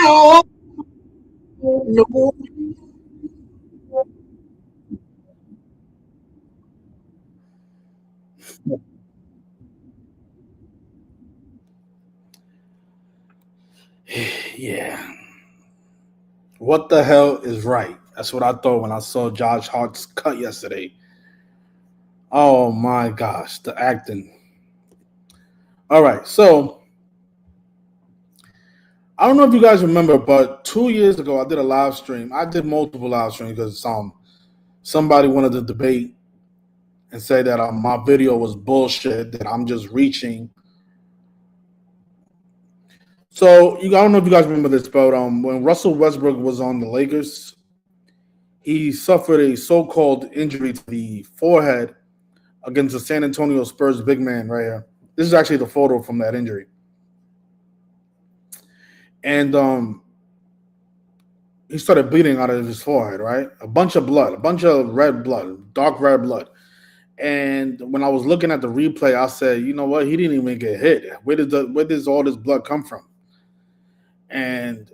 No. Yeah. What the hell is right? That's what I thought when I saw Josh Hart's cut yesterday. Oh my gosh, the acting. All right, so I don't know if you guys remember, but 2 years ago I did a live stream. I did multiple live streams because somebody wanted to debate and say that my video was bullshit, that I'm just reaching. So I don't know if you guys remember this, but when Russell Westbrook was on the Lakers, he suffered a so-called injury to the forehead against the San Antonio Spurs big man right here. This is actually the photo from that injury. And he started bleeding out of his forehead, right? A bunch of blood, a bunch of red blood, dark red blood. And when I was looking at the replay, I said, you know what? He didn't even get hit. Where does all this blood come from? And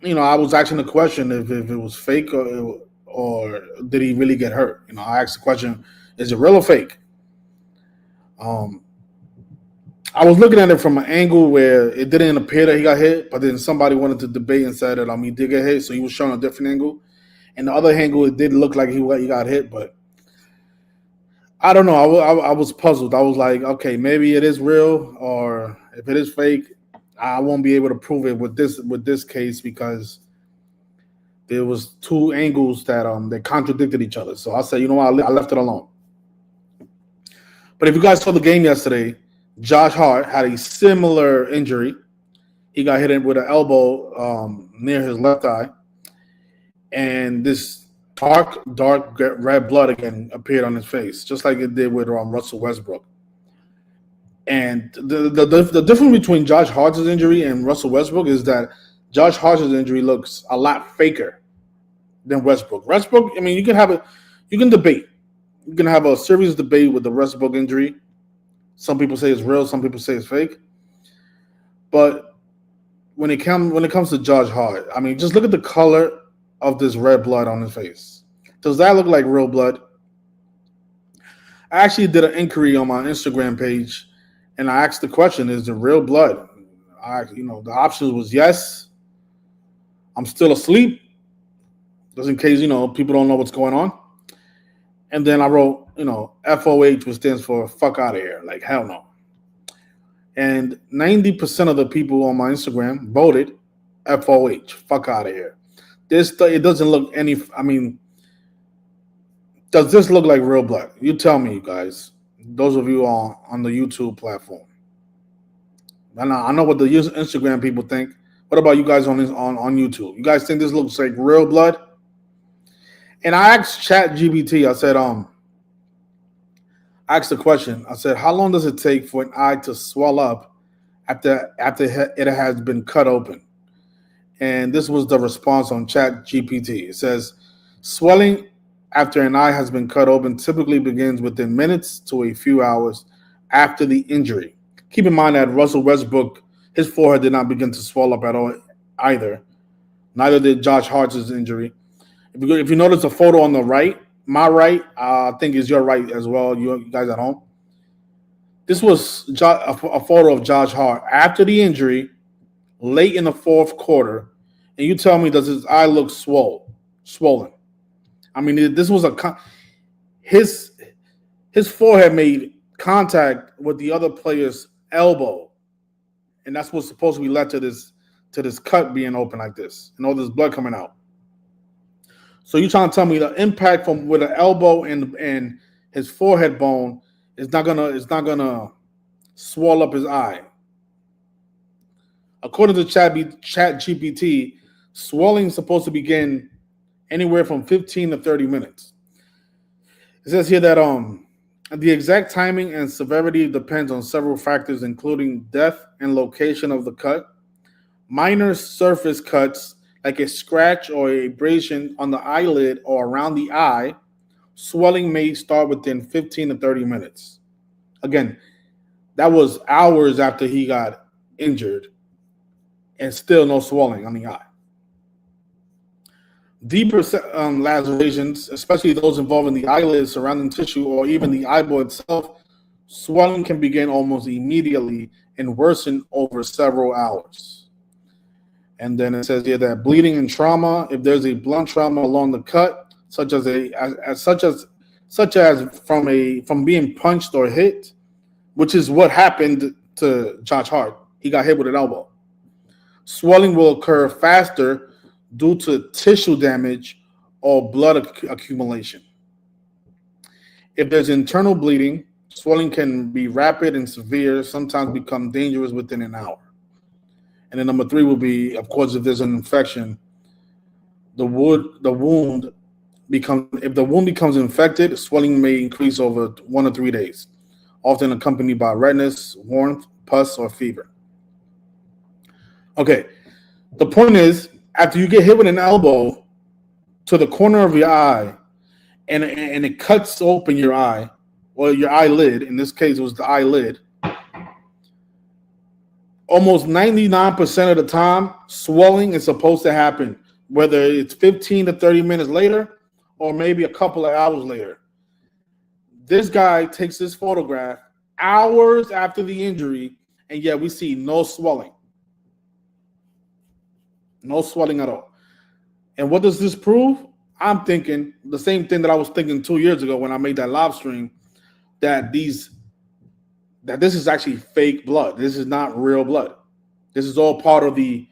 I was asking the question if it was fake or did he really get hurt? I asked the question, is it real or fake? Um, I was looking at it from an angle where it didn't appear that he got hit, but then somebody wanted to debate and said that he did get hit, so he was showing a different angle. And the other angle, it did look like he got hit, but I don't know. I was puzzled. I was like, okay, maybe it is real, or if it is fake, I won't be able to prove it with this case because there was two angles that contradicted each other. So I said, you know what, I left it alone. But if you guys saw the game yesterday, Josh Hart had a similar injury. He got hit with an elbow near his left eye, and this dark red blood again appeared on his face, just like it did with Russell Westbrook. And the difference between Josh Hart's injury and Russell Westbrook is that Josh Hart's injury looks a lot faker than Westbrook. Westbrook, I mean, you can debate. You can have a serious debate with the Westbrook injury. Some people say it's real, some people say it's fake. But when it comes to Josh Hart, I mean, just look at the color of this red blood on his face. Does that look like real blood? I actually did an inquiry on my Instagram page, and I asked the question: is it real blood? The options was yes. I'm still asleep, just in case people don't know what's going on. And then I wrote, FOH, which stands for fuck out of here, like hell no. And 90% of the people on my Instagram voted FOH, fuck out of here. It doesn't look any. I mean, does this look like real blood? You tell me, you guys. Those of you on the YouTube platform. I know what the Instagram people think. What about you guys on YouTube? You guys think this looks like real blood? And I asked ChatGPT. I said, I asked the question. I said, how long does it take for an eye to swell up after it has been cut open? And this was the response on ChatGPT. It says, swelling after an eye has been cut open typically begins within minutes to a few hours after the injury. Keep in mind that Russell Westbrook, his forehead did not begin to swell up at all either. Neither did Josh Hart's injury. If you notice the photo on the right, my right, I think is your right as well, you guys at home. This was a photo of Josh Hart after the injury, late in the fourth quarter, and you tell me, does his eye look swollen? I mean, this was his forehead made contact with the other player's elbow, and that's what's supposed to be led to this cut being open like this, and all this blood coming out. So you trying to tell me the impact from with the elbow and his forehead bone is not gonna swell up his eye? According to ChatGPT, swelling is supposed to begin anywhere from 15 to 30 minutes. It says here that the exact timing and severity depends on several factors, including depth and location of the cut. Minor surface cuts, like a scratch or abrasion on the eyelid or around the eye, swelling may start within 15 to 30 minutes. Again, that was hours after he got injured, and still no swelling on the eye. Deeper lacerations, especially those involving the eyelid, surrounding tissue, or even the eyeball itself, swelling can begin almost immediately and worsen over several hours. And then it says here that bleeding and trauma, if there's a blunt trauma along the cut, such as from being punched or hit, which is what happened to Josh Hart. He got hit with an elbow. Swelling will occur faster due to tissue damage or blood accumulation. If there's internal bleeding, swelling can be rapid and severe, sometimes become dangerous within an hour. And then number 3 will be, of course, if there's an infection, if the wound becomes infected, swelling may increase over 1 or 3 days, often accompanied by redness, warmth, pus, or fever. Okay, the point is, after you get hit with an elbow to the corner of your eye, and it cuts open your eye, or your eyelid, in this case it was the eyelid, almost 99% of the time, swelling is supposed to happen, whether it's 15 to 30 minutes later or maybe a couple of hours later. This guy takes this photograph hours after the injury, and yet we see no swelling. No swelling at all. And what does this prove? I'm thinking the same thing that I was thinking 2 years ago when I made that live stream, that this is actually fake blood. This is not real blood. This is all part of the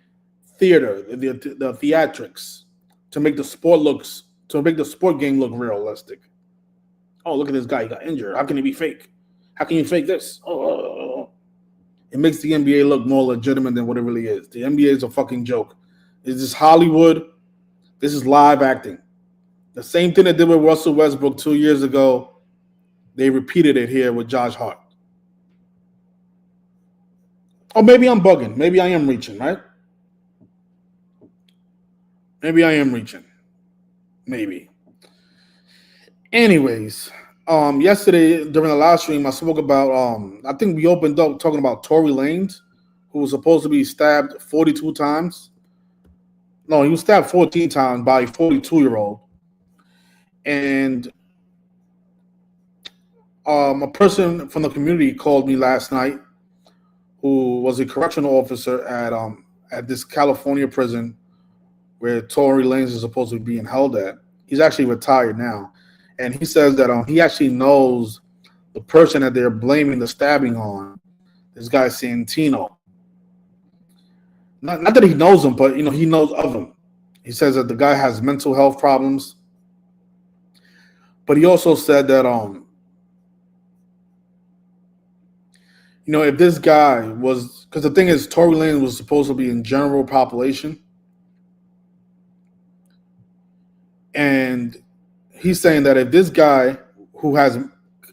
theater, the theatrics, to make the sport game look realistic. Oh, look at this guy. He got injured. How can he be fake? How can you fake this? Oh. It makes the NBA look more legitimate than what it really is. The NBA is a fucking joke. This is Hollywood. This is live acting. The same thing they did with Russell Westbrook 2 years ago, they repeated it here with Josh Hart. Or maybe I'm bugging. Maybe I am reaching, right? Maybe I am reaching. Maybe. Anyways, yesterday during the live stream, I spoke about, I think we opened up talking about Tory Lanez, who was supposed to be stabbed 42 times. No, he was stabbed 14 times by a 42-year-old. And a person from the community called me last night who was a correctional officer at this California prison where Tory Lanez is supposed to be being held at. He's actually retired now. And he says that he actually knows the person that they're blaming the stabbing on, this guy Santino. Not that he knows him, but he knows of him. He says that the guy has mental health problems. But he also said that if this guy was, because the thing is, Tory Lanez was supposed to be in general population. And he's saying that if this guy who has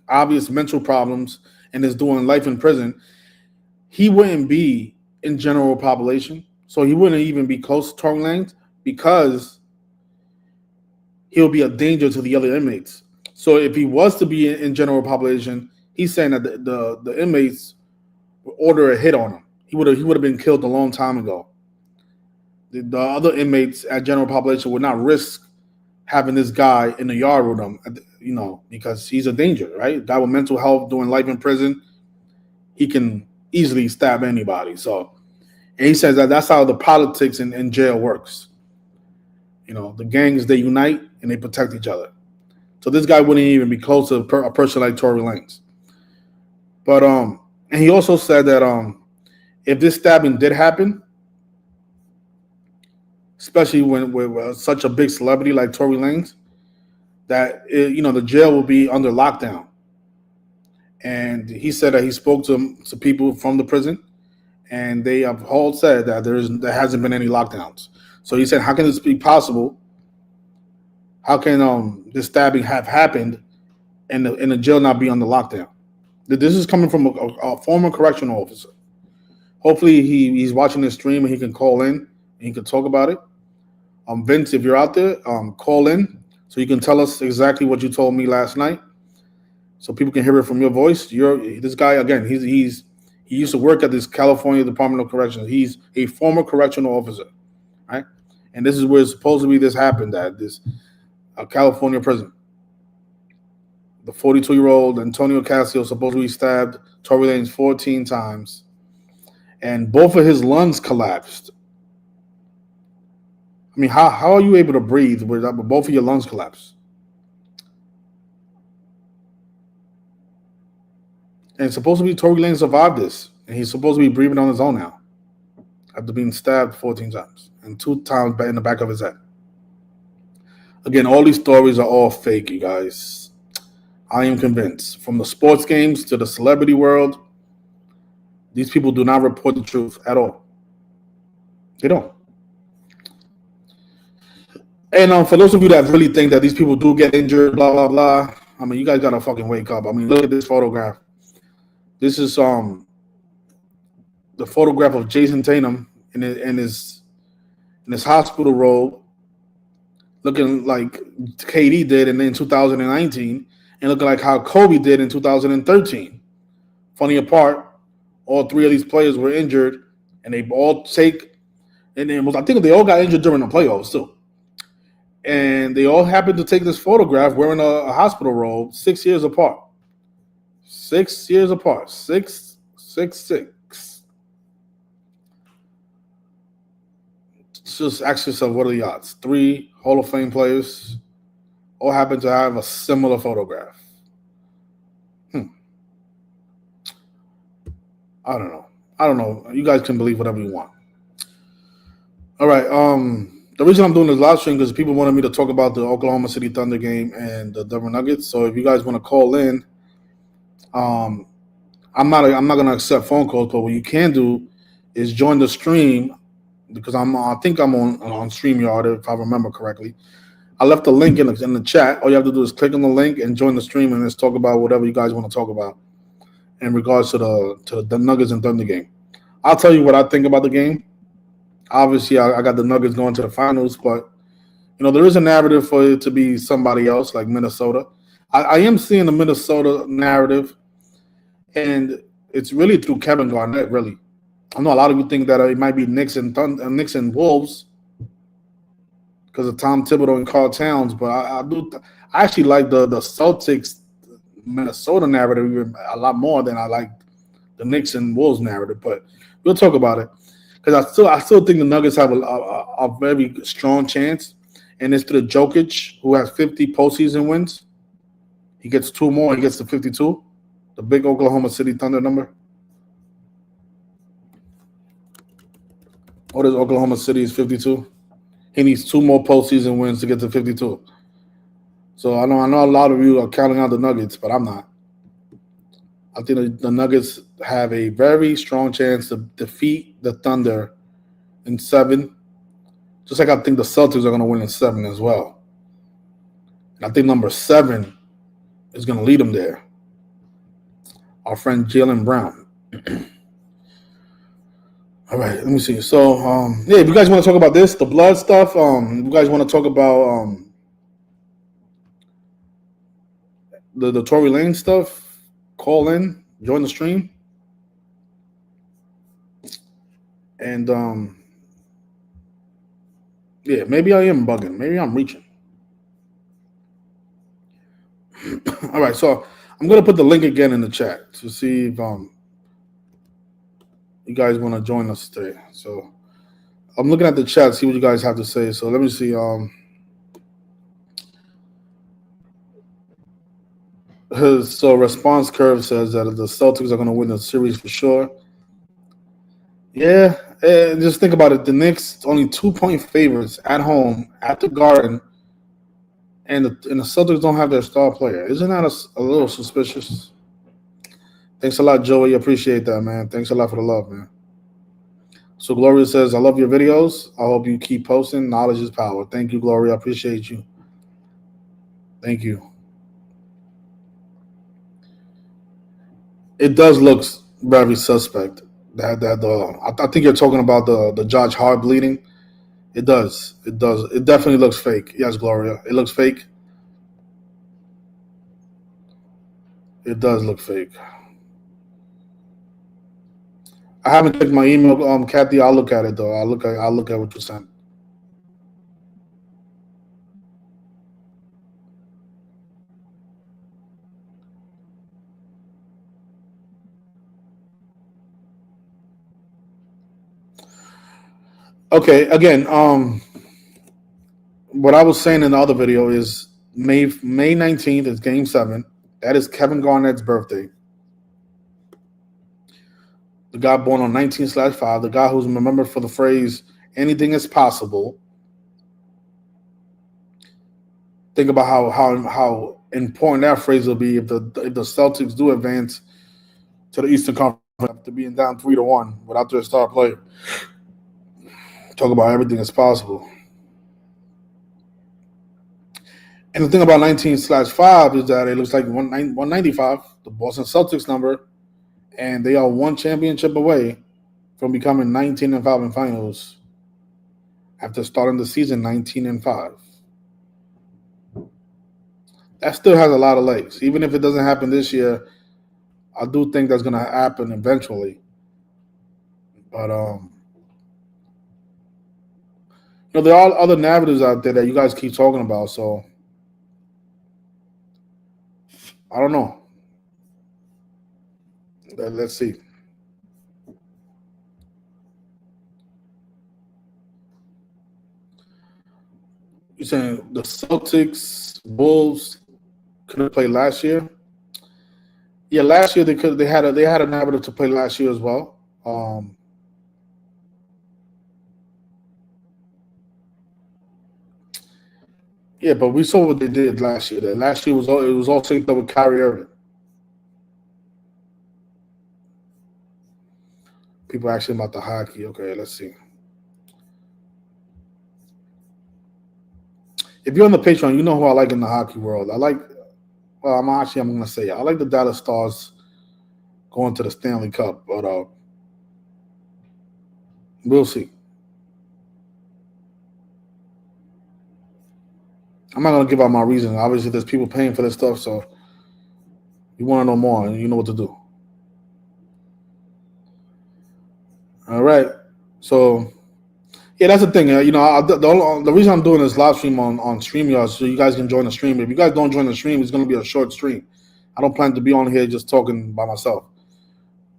obvious mental problems and is doing life in prison, he wouldn't be in general population. So he wouldn't even be close to Tory Lanez because he'll be a danger to the other inmates. So if he was to be in general population, he's saying that the inmates would order a hit on him. He would have been killed a long time ago. The other inmates at general population would not risk having this guy in the yard with them, because he's a danger, right? A guy with mental health doing life in prison, he can easily stab anybody. So, and he says that that's how the politics in jail works. The gangs, they unite and they protect each other. So this guy wouldn't even be close to a person like Tory Lanez. But and he also said that if this stabbing did happen, especially when with such a big celebrity like Tory Lanez, that the jail will be under lockdown. And he said that he spoke to people from the prison, and they have all said that there hasn't been any lockdowns. So he said, how can this be possible? How can this stabbing have happened and the jail not be under lockdown? This is coming from a former correctional officer. Hopefully he's watching this stream and he can call in and he can talk about it. Vince, if you're out there, call in so you can tell us exactly what you told me last night, so people can hear it from your voice. This guy, again, he used to work at this California Department of Corrections. He's a former correctional officer, right? and this is where supposedly this happened at this California prison. The 42-year-old Antonio Casio supposedly stabbed Tory Lanez 14 times, and both of his lungs collapsed. I mean, how are you able to breathe with both of your lungs collapse? And supposedly Tory Lanez survived this, and he's supposed to be breathing on his own now after being stabbed 14 times and 2 times in the back of his head. Again, all these stories are all fake, you guys. I am convinced. From the sports games to the celebrity world, these people do not report the truth at all. They don't. And for those of you that really think that these people do get injured, blah, blah, blah, I mean, you guys got to fucking wake up. I mean, look at this photograph. This is the photograph of Jason Tatum in his hospital robe, looking like KD did in 2019, and looking like how Kobe did in 2013. Funny apart, all 3 of these players were injured, and they all I think they all got injured during the playoffs too. And they all happened to take this photograph wearing a hospital robe 6 years apart. 6 years apart. 6. Just ask yourself, what are the odds? 3 Hall of Fame players all happen to have a similar photograph. I don't know. You guys can believe whatever you want. All right. The reason I'm doing this live stream is because people wanted me to talk about the Oklahoma City Thunder game and the Denver Nuggets. So if you guys want to call in, I'm not going to accept phone calls, but what you can do is join the stream, because I think I'm on StreamYard, if I remember correctly. I left the link in the chat. All you have to do is click on the link and join the stream, and let's talk about whatever you guys want to talk about in regards to the Nuggets and Thunder game. I'll tell you what I think about the game. Obviously, I got the Nuggets going to the finals, but there is a narrative for it to be somebody else, like Minnesota. I am seeing the Minnesota narrative, and it's really through Kevin Garnett, really. I know a lot of you think that it might be Knicks and Wolves because of Tom Thibodeau and Karl Towns, but I actually like the Celtics Minnesota narrative a lot more than I like the Knicks and Wolves narrative. But we'll talk about it, because I still think the Nuggets have a very strong chance, and it's to the Jokic, who has 50 postseason wins. He gets 2 more. He gets to 52, the big Oklahoma City Thunder number. What is Oklahoma City's 52? He needs 2 more postseason wins to get to 52. So I know a lot of you are counting out the Nuggets, but I'm not. I think the Nuggets have a very strong chance to defeat the Thunder in 7. Just like I think the Celtics are going to win in 7 as well. And I think number 7 is going to lead them there. Our friend Jaylen Brown. All right, let me see. So, if you guys want to talk about this, the blood stuff, if you guys want to talk about the Tory Lanez stuff, call in, join the stream. And, maybe I am bugging. Maybe I'm reaching. All right, so I'm going to put the link again in the chat to see if you guys want to join us today. So I'm looking at the chat, see what you guys have to say. So let me see. So response curve says that the Celtics are going to win the series for sure. Yeah, just think about it. The Knicks only 2-point favorites at home at the Garden, and the Celtics don't have their star player. Isn't that a little suspicious? Thanks a lot, Joey. Appreciate that, man. Thanks a lot for the love, man. So Gloria says, I love your videos. I hope you keep posting. Knowledge is power. Thank you, Gloria. I appreciate you. Thank you. It does look very suspect. I think you're talking about the Josh Hart bleeding. It does. It definitely looks fake. Yes, Gloria. It looks fake. It does look fake. I haven't checked my email, Kathy. I'll look at it though. I'll look at what you sent. Okay, again, what I was saying in the other video is May 19th is Game 7. That is Kevin Garnett's birthday. The guy born on 19/5, the guy who's remembered for the phrase "anything is possible." Think about how important that phrase will be if the Celtics do advance to the Eastern Conference after being down 3-1 without their star player. Talk about everything is possible. And the thing about 19/5 is that it looks like 195, the Boston Celtics number, and they are one championship away from becoming 19-5 in finals after starting the season 19-5. That still has a lot of legs. Even if it doesn't happen this year, I do think that's going to happen eventually. But there are other narratives out there that you guys keep talking about. So I don't know. Let's see. You're saying the Celtics, Wolves couldn't play last year? Yeah, last year they could. They had a narrative to play last year as well. Yeah, but we saw what they did last year. Last year it was all synced up with Kyrie Irving. People asking about the hockey. Okay, let's see. If you're on the Patreon, you know who I like in the hockey world. I'm going to say I like the Dallas Stars going to the Stanley Cup, but we'll see. I'm not going to give out my reason. Obviously, there's people paying for this stuff, so you want to know more, and you know what to do. All right. So, yeah, that's the thing. The reason I'm doing this live stream on StreamYard so you guys can join the stream. If you guys don't join the stream, it's going to be a short stream. I don't plan to be on here just talking by myself.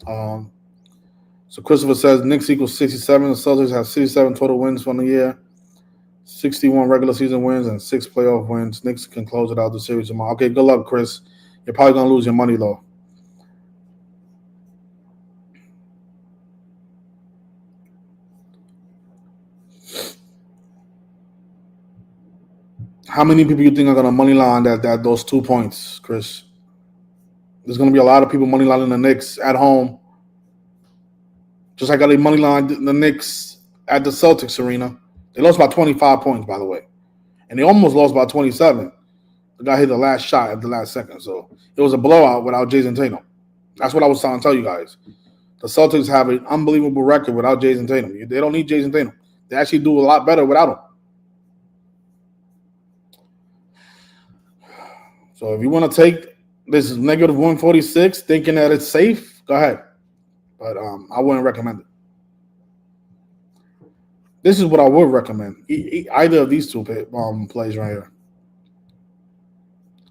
So Christopher says Knicks equals 67. The Celtics have 67 total wins from the year, 61 regular season wins, and 6 playoff wins. Knicks can close it out the series tomorrow. Okay, good luck, Chris. You're probably going to lose your money, though. How many people you think are going to money line that those 2 points, Chris? There's going to be a lot of people money lining the Knicks at home. Just like they money line the Knicks at the Celtics arena. They lost by 25 points, by the way. And they almost lost by 27. The guy hit the last shot at the last second. So it was a blowout without Jason Tatum. That's what I was trying to tell you guys. The Celtics have an unbelievable record without Jason Tatum. They don't need Jason Tatum. They actually do a lot better without him. So if you want to take this negative 146 thinking that it's safe, go ahead. But I wouldn't recommend it. This is what I would recommend. Either of these two plays right here.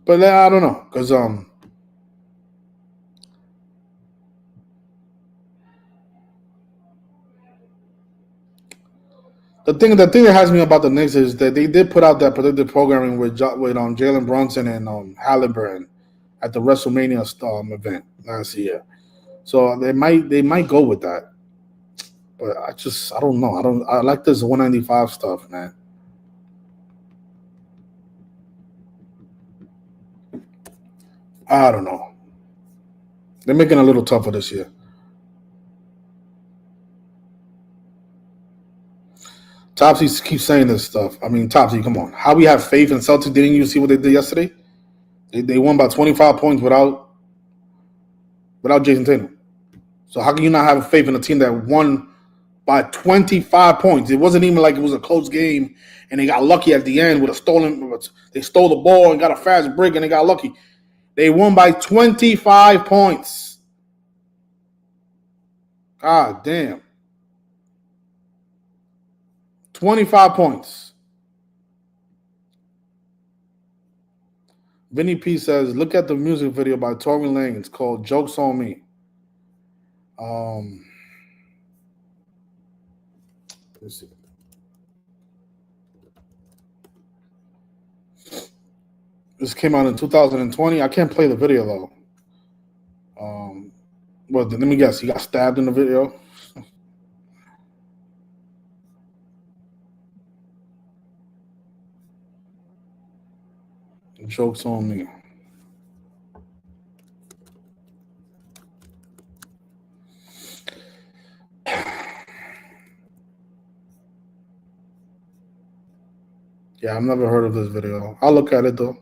But I don't know. Because the thing that has me about the Knicks is that they did put out that predictive programming with Jalen Brunson and Halliburton at the WrestleMania event last year. So they might go with that. But I don't know. I like this 195 stuff, man. I don't know. They're making it a little tougher this year. Topsy keeps saying this stuff. I mean, Topsy, come on. How we have faith in Celtics? Didn't you see what they did yesterday? They won by 25 points without Jason Tatum. So how can you not have faith in a team that won by 25 points? It wasn't even like it was a close game and they got lucky at the end with a stolen. They stole the ball and got a fast break and they got lucky. They won by 25 points. God damn. 25 points. Vinny P says, look at the music video by Tory Lanez. It's called Jokes on Me. Let's see. This came out in 2020. I can't play the video though. Well, let me guess. He got stabbed in the video. Joke's on me. Yeah, I've never heard of this video. I'll look at it though.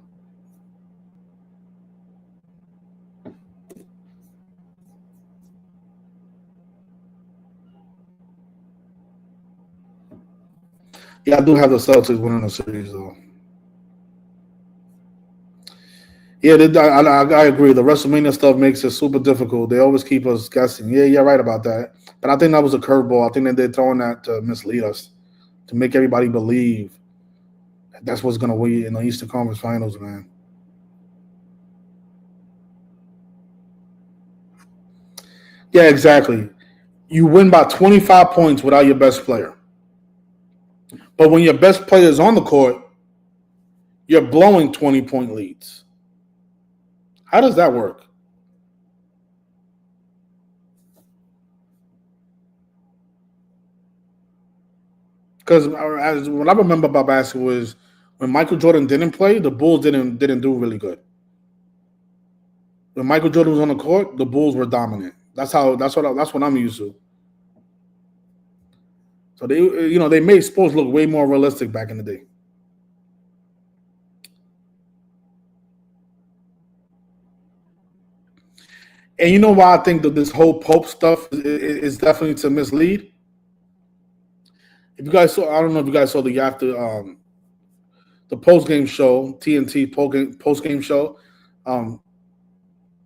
Yeah, I do have the Celtics winning the series though. Yeah, I agree. The WrestleMania stuff makes it super difficult. They always keep us guessing. Yeah, you're right about that. But I think that was a curveball. I think that they're throwing that to mislead us, to make everybody believe that's what's going to win in the Eastern Conference Finals, man. Yeah, exactly. You win by 25 points without your best player. But when your best player is on the court, you're blowing 20-point leads. How does that work? Because what I remember about basketball is when Michael Jordan didn't play, the Bulls didn't do really good. When Michael Jordan was on the court, the Bulls were dominant. That's what I'm used to. So they made sports look way more realistic back in the day. And you know why I think that this whole Pope stuff is definitely to mislead. If you guys saw, I don't know if you guys saw the post game show, TNT post game show.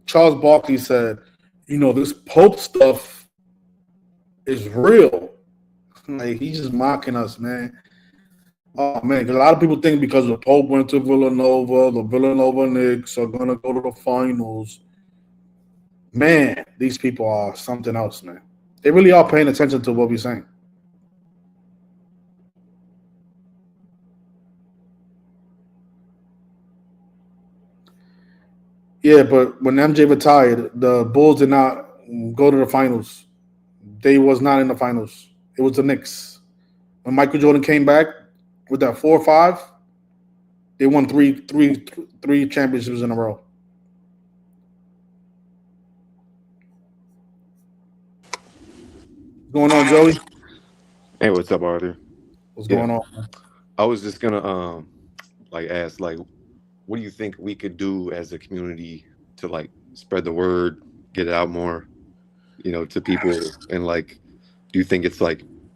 Charles Barkley said, this Pope stuff is real. Like, he's just mocking us, man. Oh, man, because a lot of people think because the Pope went to Villanova, the Villanova Knicks are going to go to the finals. Man, these people are something else, man. They really are paying attention to what we're saying. Yeah, but when MJ retired, the Bulls did not go to the finals. They was not in the finals. It was the Knicks. When Michael Jordan came back with that 4-5, they won three championships in a row. What's going on, Joey? Hey, what's up, Arthur? What's going on? I was just gonna ask what do you think we could do as a community to spread the word, get it out more, to people, and do you think it's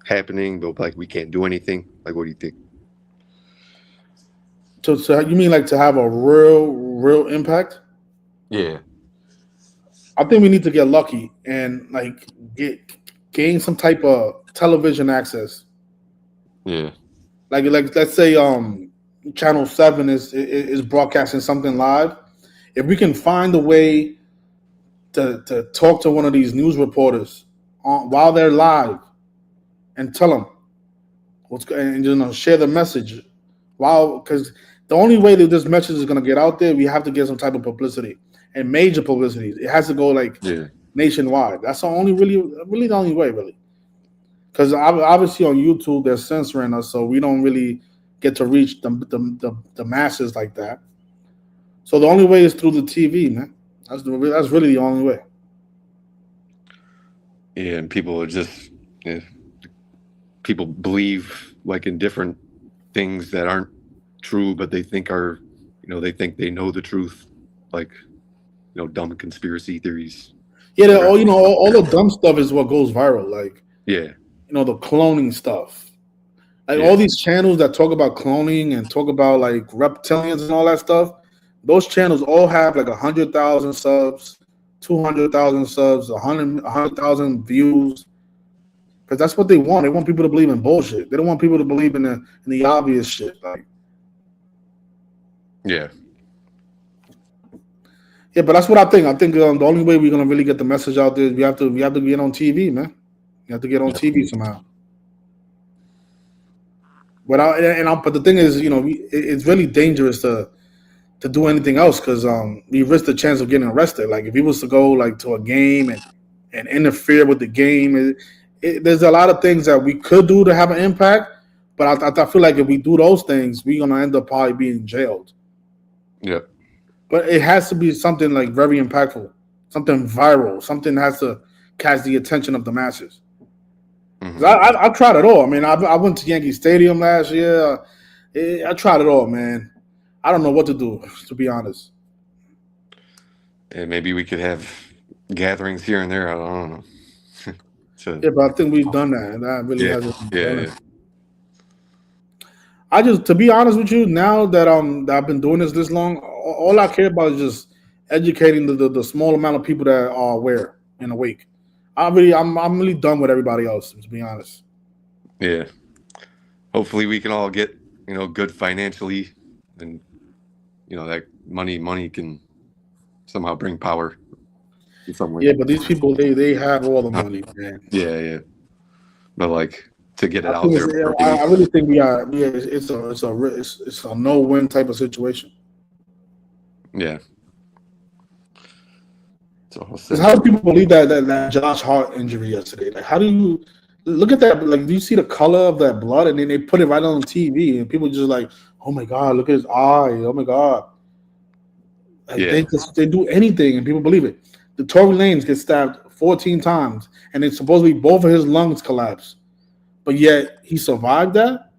happening but we can't do anything? What do you think? So you mean to have a real impact? Yeah. I think we need to get lucky and gain some type of television access. Yeah. Like let's say Channel 7 is broadcasting something live. If we can find a way to talk to one of these news reporters while they're live and tell them and share the message, because the only way that this message is going to get out there, we have to get some type of publicity and major publicity. It has to go nationwide. That's the only really the only way, really. Because obviously on YouTube they're censoring us, so we don't really get to reach the masses like that. So the only way is through the TV, man. That's really the only way. Yeah, and people are just people believe in different things that aren't true, but they think they think they know the truth, dumb conspiracy theories. Yeah, all the dumb stuff is what goes viral. Yeah. The cloning stuff. All these channels that talk about cloning and talk about reptilians and all that stuff, those channels all have 100,000 subs, 200,000 subs, 100,000 views. Because that's what they want. They want people to believe in bullshit. They don't want people to believe in the obvious shit. Yeah. Yeah, but that's what I think. I think the only way we're gonna really get the message out there is we have to get on TV, man. You have to get on TV somehow. But the thing is, it's really dangerous to to do anything else because we risk the chance of getting arrested. Like if he was to go like to a game and interfere with the game, there's a lot of things that we could do to have an impact. But I feel like if we do those things, we're gonna end up probably being jailed. Yeah. But it has to be something like very impactful, something viral, something that has to catch the attention of the masses. 'Cause Hmm. I've tried it all. I mean, I went to Yankee Stadium last year. I tried it all, man. I don't know what to do, to be honest. And maybe we could have gatherings here and there. I don't know. Yeah, to, but I think we've done that, and that really yeah, hasn't been yeah, done. yeah, I just, to be honest with you, now that I've been doing this long, all I care about is just educating the small amount of people that are aware and awake. I'm really done with everybody else, to be honest. yeah. Hopefully, we can all get good financially, and that money can somehow bring power in some way. Yeah, but these people they have all the money, man. Yeah, yeah. But like to get it I out think there I early. really think it's a no win type of situation. Yeah. So I'll Because send. how do people believe that Josh Hart injury yesterday? Like, how do you look at that? Like, do you see the color of that blood, and then they put it right on TV, and people just like, oh my god, look at his eye, oh my god. Like Yeah, they do anything, and people believe it. The Tory Lanez gets stabbed 14 times, and it's supposedly both of his lungs collapsed, but yet he survived that.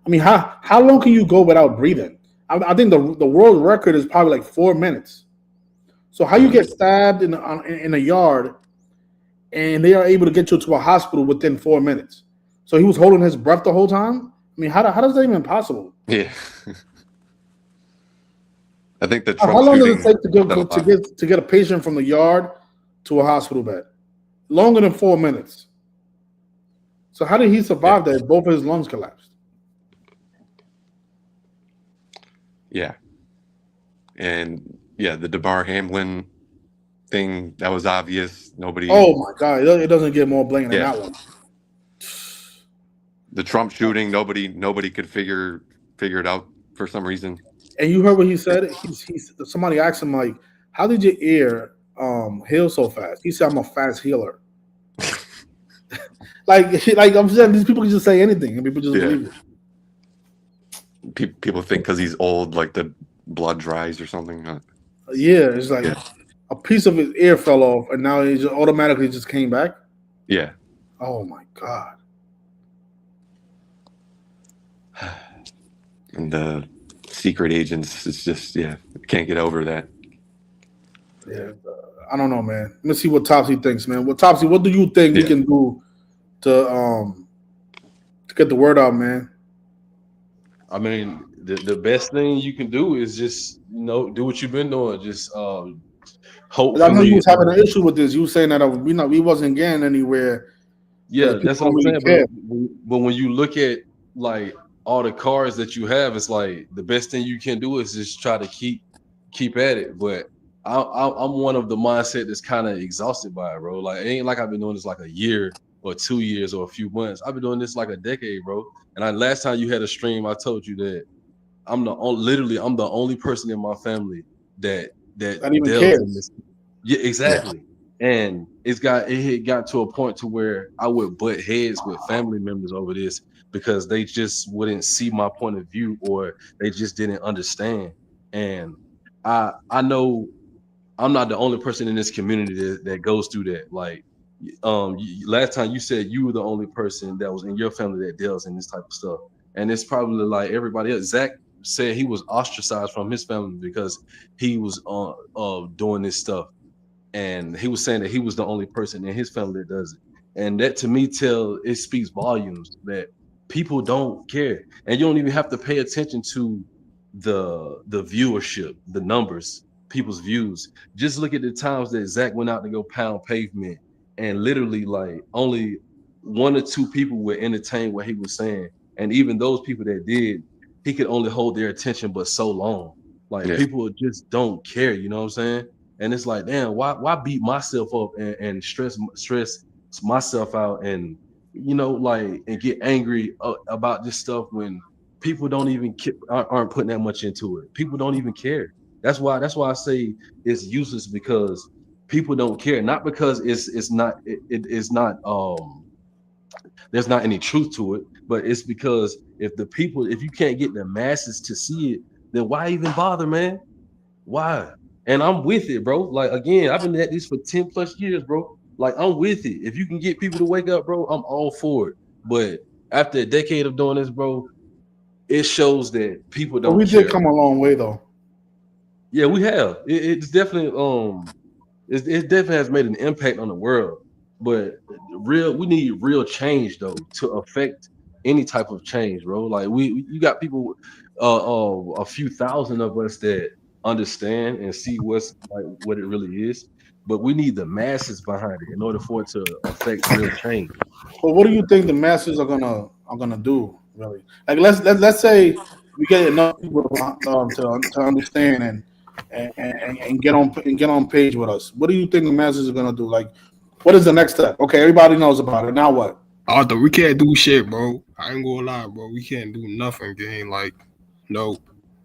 I mean, how long can you go without breathing? I think the world record is probably like 4 minutes. So how you mm, get stabbed in a yard and they are able to get you to a hospital within 4 minutes? So he was holding his breath the whole time. I mean, how does that even possible? yeah. I think the How Trump long does it shooting take to said a get lot. to get a patient from the yard to a hospital bed? Longer than 4 minutes. So how did he Yeah, survive that? If both of his lungs collapsed. yeah, and yeah, the DeBar Hamlin thing that was obvious. Nobody. Oh my god, it doesn't get more blatant than Yeah, that one. the Trump shooting. Nobody could figure it out for some reason. And you heard what he said. He's somebody asked him like, "How did your ear heal so fast?" He said, "I'm a fast healer." Like I'm saying, these people can just say anything and people just Yeah, believe it. people think because he's old, like the blood dries or something. Yeah, it's like Yeah, a piece of his ear fell off and now he just automatically just came back. yeah, Oh my god. and the secret agents. It's just can't get over that. Yeah, I don't know, man. Let me see what Topsy thinks, man. What do you think we Yeah, can do to get the word out, man? I mean, the best thing you can do is just do what you've been doing. Just 'Cause I know you hopefully, was having an issue with this. You was saying that we wasn't getting anywhere because yeah, people that's what don't I'm really saying. care. But when you look at like all the cards that you have, it's like the best thing you can do is just try to keep at it. But I'm one of the mindset that's kind of exhausted by it, bro. Like it ain't like I've been doing this like a year or 2 years or a few months. I've been doing this like a decade, bro. And last time you had a stream, I told you that I'm the only person in my family that That even delves in cares. this. Yeah, yeah, exactly. And it had got to a point to where I would butt heads with family members over this because they just wouldn't see my point of view or they just didn't understand. And I know I'm not the only person in this community that goes through that. Like, last time you said you were the only person that was in your family that deals in this type of stuff, and it's probably like everybody else. Zach said he was ostracized from his family because he was doing this stuff, and he was saying that he was the only person in his family that does it, and that to me it speaks volumes that people don't care, and you don't even have to pay attention to the viewership, the numbers, people's views. Just look at the times that Zach went out to go pound pavement, and literally like only one or two people were entertained what he was saying, and even those people that did, he could only hold their attention but so long. Like yeah, people just don't care, you know what I'm saying? And it's like, damn, why beat myself up and stress myself out and like and get angry about this stuff when people don't even aren't putting that much into it. People don't even care. That's why I say it's useless, because people don't care. Not because it's not it's not there's not any truth to it, but it's because if you can't get the masses to see it, then why even bother, man? Why? And I'm with it, bro. Like, again, I've been at this for 10 plus years, bro. Like, I'm with it. If you can get people to wake up, bro, I'm all for it. But after a decade of doing this, bro, it shows that people But don't we did care. come a long way, though. Yeah, we have. It's definitely it definitely has made an impact on the world. But we need real change though to affect any type of change, bro. Like you got people, a few thousand of us that understand and see what it really is. But we need the masses behind it in order for it to affect real change. But what do you think the masses are gonna do, really? Like, let's say we get enough people to understand and get on page with us. What do you think the masses are gonna do? Like, what is the next step? Okay, everybody knows about it. Now what? Arthur, we can't do shit, bro. I ain't gonna lie, bro. We can't do nothing, gang. Like, no.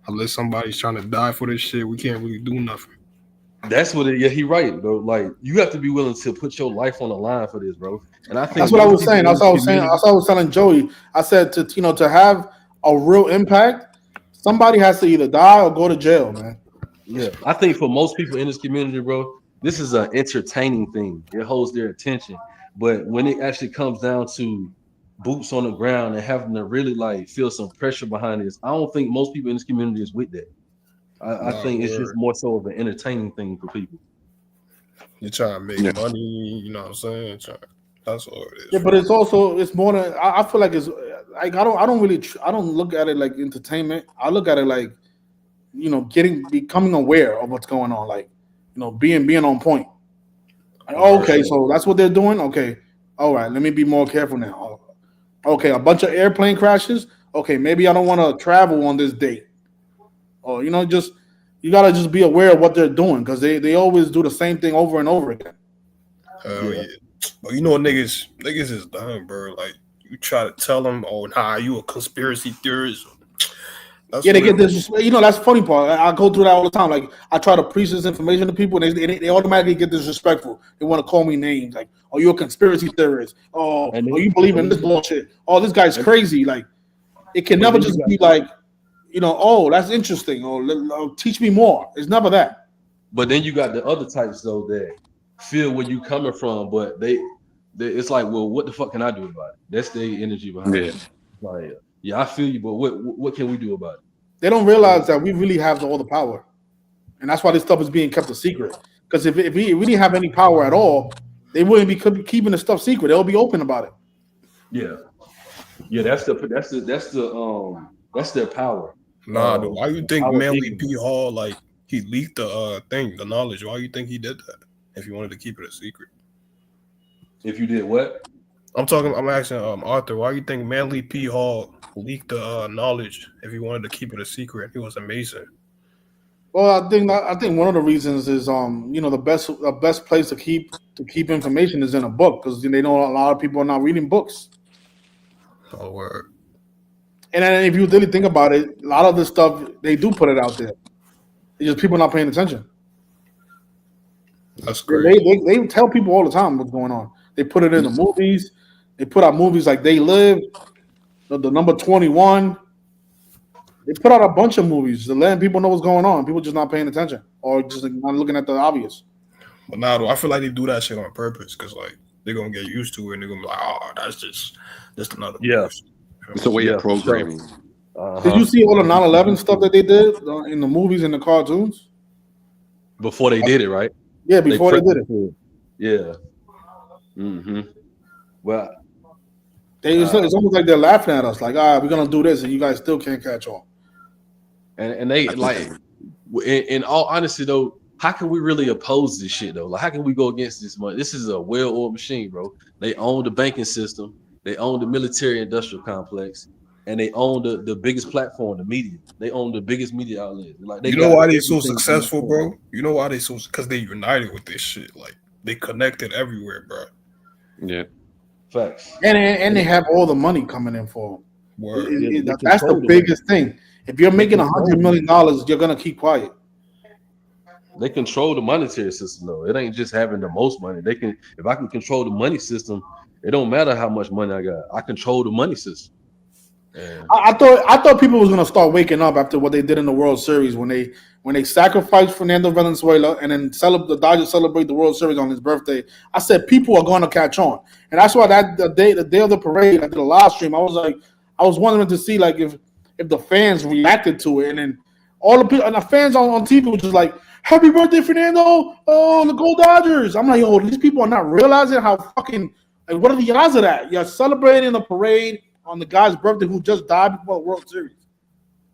Unless somebody's trying to die for this shit, we can't really do nothing. That's what yeah, he right, bro. Like, you have to be willing to put your life on the line for this, bro. And I think That's what I was saying. That's what I was saying. That's what I was telling Joey. I said to have a real impact, somebody has to either die or go to jail, man. Yeah, I think for most people in this community, bro, this is an entertaining thing. It holds their attention. But when it actually comes down to boots on the ground and having to really like feel some pressure behind this, I don't think most people in this community is with that. I think it's just more so of an entertaining thing for people. You're trying to make money, you know what I'm saying? That's all it is. Yeah, but it's more than I feel like it's like I don't look at it like entertainment. I look at it like, becoming aware of what's going on, like, being on point. Like, okay, so that's what they're doing. Okay, all right, let me be more careful now. Okay, a bunch of airplane crashes. Okay, maybe I don't want to travel on this date. Or you gotta just be aware of what they're doing, because they always do the same thing over and over again. Hell yeah. But niggas is dumb, bro. Like, you try to tell them, oh, nah, you a conspiracy theorist. They get this. That's the funny part. I go through that all the time. Like, I try to preach this information to people, and they automatically get disrespectful. They want to call me names like, "Oh, you're a conspiracy theorist." Oh, you believe in this bullshit. Oh, this guy's crazy. Like, it can never just be like, oh, that's interesting. Or teach me more. It's never that. But then you got the other types though that feel where you coming from, but they it's like, well, what the fuck can I do about it? That's their energy behind it. Like, yeah, I feel you, but what can we do about it? They don't realize that we really have all the power, and that's why this stuff is being kept a secret. Because if we didn't have any power at all, they wouldn't be keeping the stuff secret. They'll be open about it. Yeah, that's their power. Nah, dude, why you think Manly P. Hall, like, he leaked the knowledge? Why you think he did that? If he wanted to keep it a secret. If you did what? I'm asking Arthur, why you think Manly P. Hall leaked the knowledge if he wanted to keep it a secret? He was a Mason. Well, I think one of the reasons is the best place to keep information is in a book, because they know a lot of people are not reading books. Oh, word. And then if you really think about it, a lot of this stuff, they do put it out there. It's just people not paying attention. That's crazy. They tell people all the time what's going on. They put it in the movies. They put out movies like They Live, the number 21. They put out a bunch of movies to let people know what's going on. People just not paying attention or just not looking at the obvious. But now, I feel like they do that shit on purpose, because like they're gonna get used to it and they're gonna be like, oh, that's just another person. It's a way of programming. Did you see all the 9/11 stuff that they did in the movies and the cartoons? Before they did it, right? Yeah, before they did it. Yeah. Mm-hmm. Well, it's almost like they're laughing at us, like, we're gonna do this, and you guys still can't catch on. And they like, in all honesty though, how can we really oppose this shit though? Like, how can we go against this money? This is a well-oiled machine, bro. They own the banking system, they own the military-industrial complex, and they own the biggest platform, the media. They own the biggest media outlet. Like, you know why they're so successful, bro? You know why they so? Because they united with this shit. Like, they connected everywhere, bro. Yeah. Facts. And they have all the money coming in for them. Word. That's the biggest thing. If you're making $100 million, you're gonna keep quiet. They control the monetary system though. It ain't just having the most money. They can, if I can control the money system, it don't matter how much money I got. I control the money system. And I thought people was gonna start waking up after what they did in the World Series when they sacrificed Fernando Valenzuela and then the Dodgers celebrate the World Series on his birthday. I said people are going to catch on, and that's why the day of the parade, I did a live stream. I was wondering to see like if the fans reacted to it, and then all the people and the fans on TV were just like, "Happy birthday, Fernando! Oh, the Gold Dodgers!" I'm like, "Yo, these people are not realizing how fucking like what are the odds of that? You're celebrating a parade on the guy's birthday who just died before the World Series."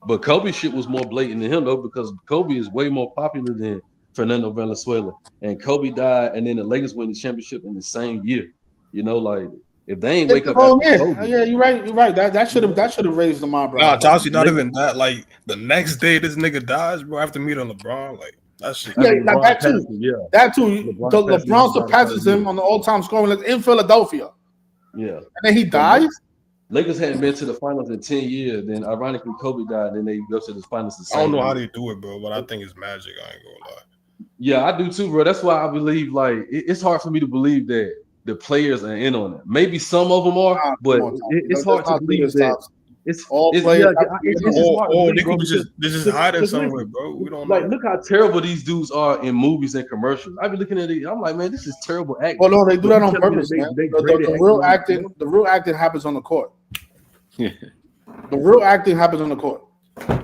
but Kobe shit was more blatant than him though, because Kobe is way more popular than Fernando Valenzuela. And Kobe died, and then the Lakers win the championship in the same year. You know, like if they ain't wake up after Kobe, yeah, you're right. That should have raised the mob. Nah, Chelsea, not even that. Like the next day, this nigga dies, bro. After meeting LeBron, like that shit. Yeah, like that too. That too. LeBron surpasses LeBron him on the all-time scoring list in Philadelphia. Yeah, and then he dies. Lakers hadn't been to the finals in 10 years. Then, ironically, Kobe died. Then they go to the finals. I don't know how they do it, bro, but I think it's magic. I ain't gonna lie. Yeah, I do too, bro. That's why I believe, like, it's hard for me to believe that the players are in on it. Maybe some of them are, but it's hard to believe that. It's all players. They could be just hiding somewhere, bro. We don't know. Look how terrible these dudes are in movies and commercials. I be looking at it. I'm like, man, this is terrible acting. Oh no, they do that on purpose, man. The real acting happens on the court. The real acting happens on the court.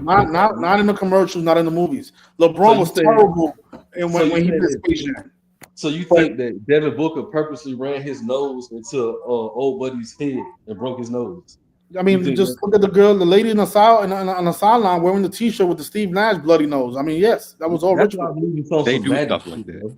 Not in the commercials, not in the movies. LeBron was terrible when he did Space Jam. So you think that Devin Booker purposely ran his nose into old buddy's head and broke his nose? I mean, just look at the lady in the sideline wearing the T-shirt with the Steve Nash bloody nose. I mean, yes, that was all ritual. They do stuff like that.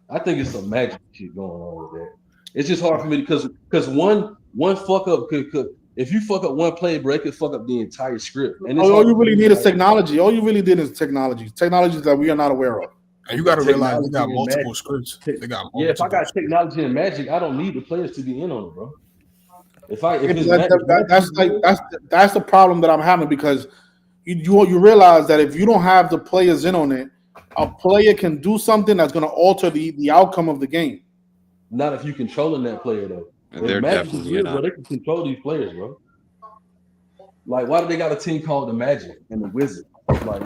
I think it's some magic shit going on with that. It's just hard for me because one fuck up could if you fuck up one play, bro, it could fuck up the entire script. And all you really need is technology. All you really did is technology. Technology that we are not aware of. And you got to realize they got multiple scripts. They got multiple if I got technology and magic, I don't need the players to be in on it, bro. That's the problem that I'm having, because you realize that if you don't have the players in on it, a player can do something that's going to alter the outcome of the game. Not if you controlling that player though. And they're definitely real, bro, they can control these players, bro. Like, why do they got a team called the Magic and the Wizard? Like,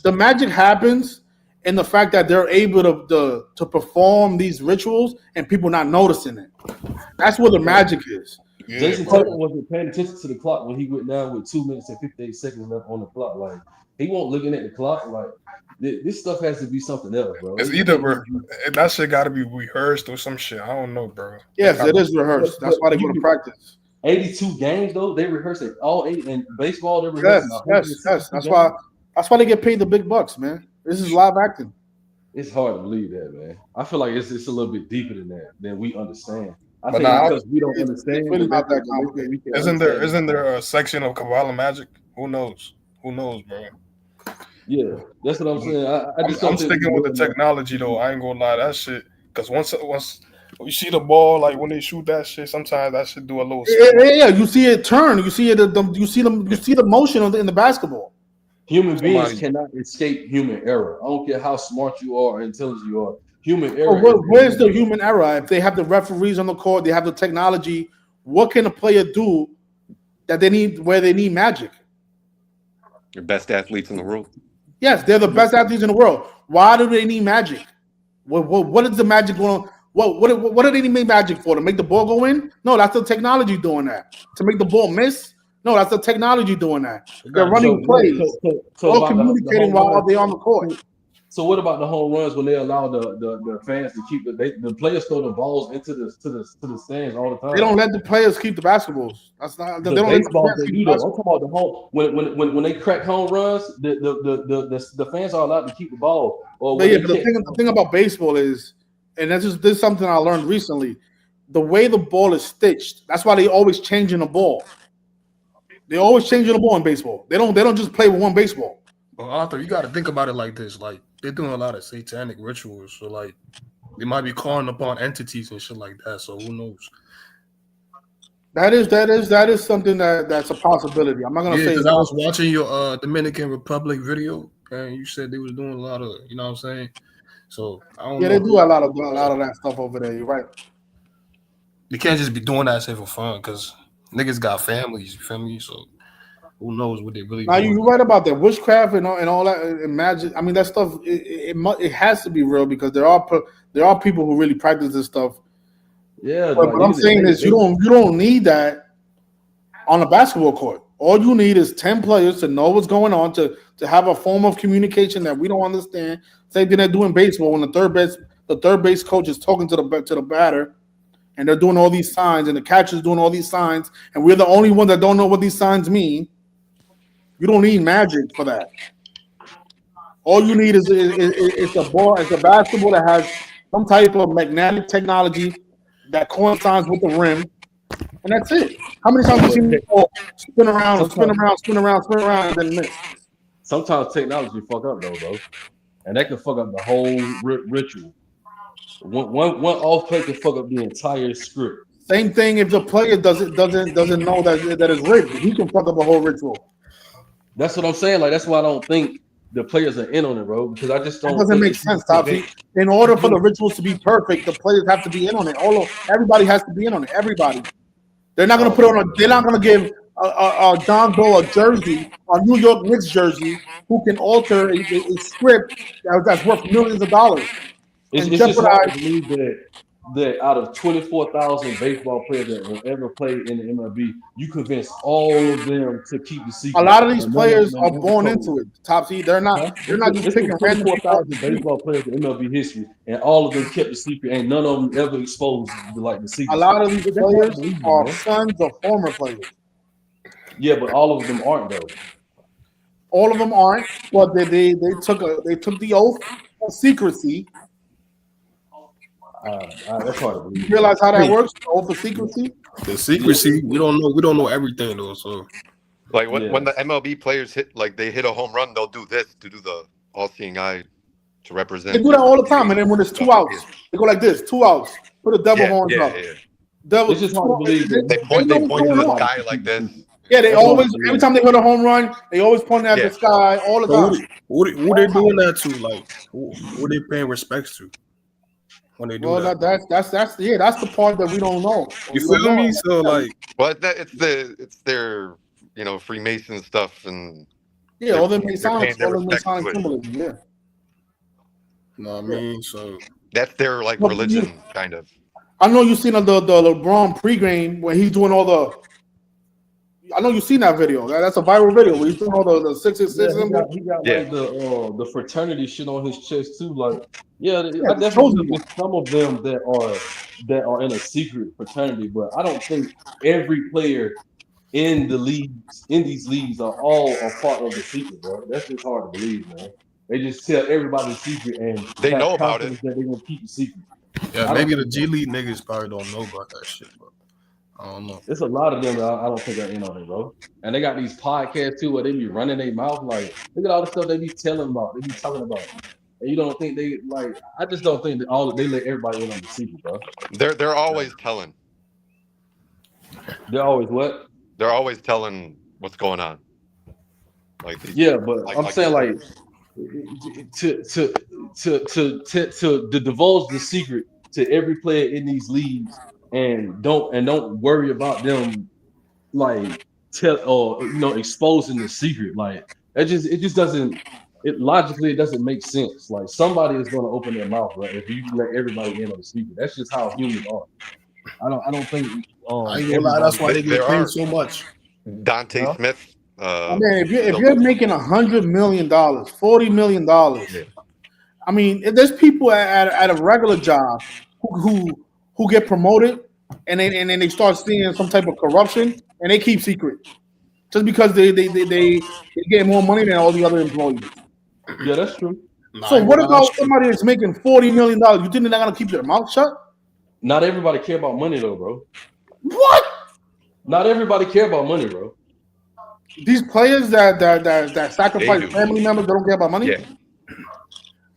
the magic happens in the fact that they're able to perform these rituals and people not noticing it. That's where the magic is. Yeah, Jason Tatum wasn't paying attention to the clock when he went down with 2 minutes and 58 seconds left on the clock. Like, he won't looking at the clock. Like, this stuff has to be something else, bro. It's either that shit got to be rehearsed or some shit. I don't know, bro. Yes, it is rehearsed. That's why they go to practice. 82 games though, they rehearse it all 8. And baseball, they rehearse. Yes. That's why they get paid the big bucks, man. This is live acting. It's hard to believe that, man. I feel like it's a little bit deeper than that, than we understand. I think because we don't understand. It's really not that complicated. Isn't there a section of Kabbalah magic? Who knows, bro? Yeah, that's what I'm saying. I'm sticking with the technology though. I ain't gonna lie, that shit. Because once you see the ball, like when they shoot that shit, sometimes that should do a little. Yeah, you see it turn. You see it. You see the motion in the basketball. Human beings cannot escape human error. I don't care how smart you are or intelligent you are. Human error. Where's the human error? If they have the referees on the court, they have the technology. What can a player do that they need where they need magic? Your best athletes in the world. Yes, they're the best athletes in the world. Why do they need magic? What is the magic going on? What do they need magic for? To make the ball go in? No, that's the technology doing that. To make the ball miss? No, that's the technology doing that. They're running plays. All communicating while they're on the court. So what about the home runs when they allow the fans to keep the players throw the balls into the stands all the time? They don't let the players keep the basketballs. That's not. They don't baseball let the they do though. I'm talking about the home when they crack home runs, the fans are allowed to keep the ball. But the thing about baseball is, and this is something I learned recently, the way the ball is stitched. That's why they always changing the ball. They always changing the ball in baseball. They don't just play with one baseball. Well, Arthur, you got to think about it like this. Like, they're doing a lot of satanic rituals. So, like, they might be calling upon entities and shit like that. So, who knows? That is something that's a possibility. I'm not gonna Yeah, say because it's I not. was watching your Dominican Republic video, and you said they was doing a lot of, you know what I'm saying? So I don't Yeah, they know. do a lot of that stuff over there. You're right. You can't just be doing that shit for fun, because niggas got families. You feel me? So who knows what they really Now doing? you're right about that witchcraft and all that and magic. I mean that stuff. It has to be real because there are people who really practice this stuff. Yeah, But like what I'm saying is you don't need that on a basketball court. All you need is 10 players to know what's going on to have a form of communication that we don't understand. Same thing they do in baseball when the third base coach is talking to the batter and they're doing all these signs and the catcher's doing all these signs and we're the only ones that don't know what these signs mean. You don't need magic for that. All you need is a ball, it's a basketball that has some type of magnetic technology that coincides with the rim, and that's it. How many times have you seen the ball spin around, spin sometimes around, spin around, spin around, and then miss? sometimes technology fuck up though, bro, and that can fuck up the whole ritual. One off play can fuck up the entire script. Same thing if the player doesn't know that it's rigged. He can fuck up a whole ritual. That's what I'm saying. Like that's why I don't think the players are in on it, bro. Because I just That don't doesn't think make that you sense, can Topsy. In order for the rituals to be perfect, the players have to be in on it. Everybody has to be in on it. Everybody. They're not going to put on. They're not going to give a Don Doe a jersey, a New York Knicks jersey, who can alter a script that's worth millions of dollars and It's just hard jeopardize. to believe that out of 24,000 baseball players that will ever play in the MLB, you convince all of them to keep the A secret, lot of these and none of players them are ever born told. into it. Topsy, they're not. Huh? They're not just This picking was random people off the 24,000 street. baseball players in MLB history, and all of them kept the secret. Ain't none of them ever exposed the A secret. lot of these That's hard to players believe, are man. sons of former players. Yeah, but all of them aren't though. All of them aren't, but they took the oath of secrecy. That's hard to You believe, man. realize how that works? The oath of secrecy. The Yeah, secrecy, we don't know. We don't know everything though. So Like when yeah. the MLB players they hit a home run, they'll do this to do the all-seeing eye to They represent do that their all the time, belief and then when and it's stuff. two outs, they go like this: 2 outs. Put the devil Yeah, horns yeah, up. yeah. Devil. It's just hard to believe that They They point know they what's point to going the on. sky like this. Yeah, they That's hard always to every believe. time they hit a home run, they always point at the Yeah. sky all the so time. who they doing that to? Like who they paying respects to when they do Well, that? that's that's the part that we don't know. You We don't feel know. me? So like, Well, it's their Freemason stuff, and Yeah, they're all the they're Masonic, paying their respects Masonic to it. symbolism. Yeah, you know what I yeah. mean? So That's their like But religion, kind of. I know you've seen the LeBron pregame when he's doing all the. I know you've seen that video. That's a viral video where he's doing all the 666 Yeah, symbol. he got Yeah. like the fraternity shit on his chest too. Like, yeah, Yeah, I the definitely chosen believe one. there's some of them that are in a secret fraternity, but I don't think every player in these leagues are all a part of the secret, bro. That's just hard to believe, man. They just tell everybody the secret and They have know about it. confidence that they're gonna keep the secret. yeah, I don't maybe the think G so. League niggas probably don't know about that shit, but I don't know. There's a lot of them that I don't think are in on it, bro. And they got these podcasts too where they be running their mouth like, look at all the stuff they be telling about, they be talking about. And you don't think they like? I just don't think that they let everybody in on the secret, bro. They're always telling. They're always what? They're always telling what's going on. Like they, Yeah, but I'm like saying you like to divulge the secret to every player in these leagues and don't worry about them like tell or exposing the secret. Like it just doesn't it doesn't make sense. Like somebody is going to open their mouth, right? If you let everybody in on the secret, that's just how humans are. I don't think I ain't gonna lie, everybody. that's why they there get paid are so much. Dante Huh? Smith. I mean, if the- you're making $100 million, $40 million, Yeah. I mean, there's people at a regular job who get promoted and then they start seeing some type of corruption and they keep secret just because they get more money than all the other employees. Yeah, that's true. Nah, I So ain't what gonna lie, that's about true. somebody that's making $40 million? You think they're not gonna keep their mouth shut? Not everybody care about money though, bro. What? Not everybody care about money, bro. These players that They sacrifice do. family members, they don't care about money. Yeah.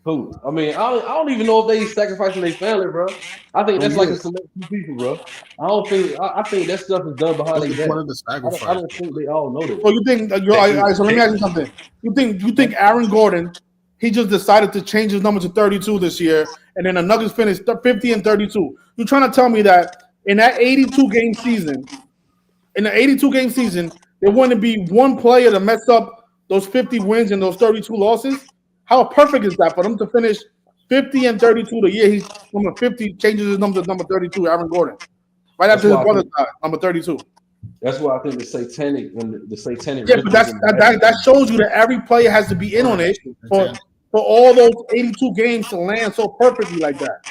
Who? I mean, I don't even know if they sacrificing their family, bro. I think that's like a select few people, bro. I don't think. I think that stuff is done behind their It's back. one of the I sacrifices. don't think they all know that. So you think so let me ask you something. You think Aaron Gordon, he just decided to change his number to 32 this year, and then the Nuggets finished 50 and 32. You're trying to tell me that in that 82 game season, there wouldn't be one player to mess up those 50 wins and those 32 losses? How perfect is that for them to finish 50 and 32 the year he's number 50 changes his number to number 32, Aaron Gordon, right after his brother died, number 32. That's why I think the satanic and the satanic. Yeah, but that shows you that every player has to be in on it for all those 82 games to land so perfectly like that.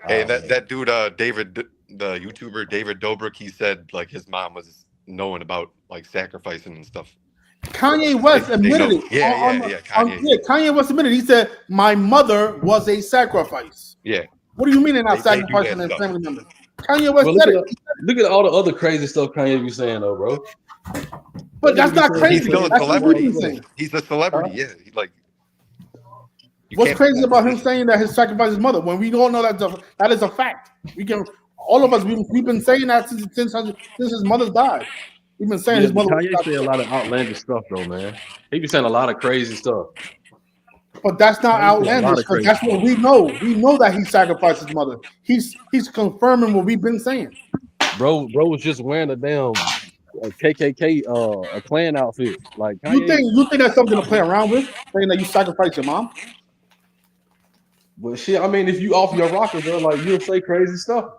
Hey, that dude, David, the YouTuber David Dobrik, he said like his mom was knowing about like sacrificing and stuff. Kanye West admitted it. Kanye West admitted it. He said, "My mother was a sacrifice." Yeah. What do you mean they're not sacrificing their family members? Kanye West said it. Look at all the other crazy stuff Kanye be saying, though, bro. But that's not crazy. He's still a celebrity. He's a celebrity. Yeah. What's crazy about him saying that he sacrificed his mother when we all know that is a fact? All of us, we've been saying that since his mother died. We've been saying his mother. Kanye say a lot of outlandish stuff, though, man. He be saying a lot of crazy stuff. But that's not outlandish. Because that's what we know. We know that he sacrificed his mother. He's confirming what we've been saying. Bro was just wearing a damn KKK a Klan outfit. Like Kanye, you think that's something to play around with? Saying that you sacrificed your mom? But shit, I mean, if you off your rocker, bro, like you'll say crazy stuff.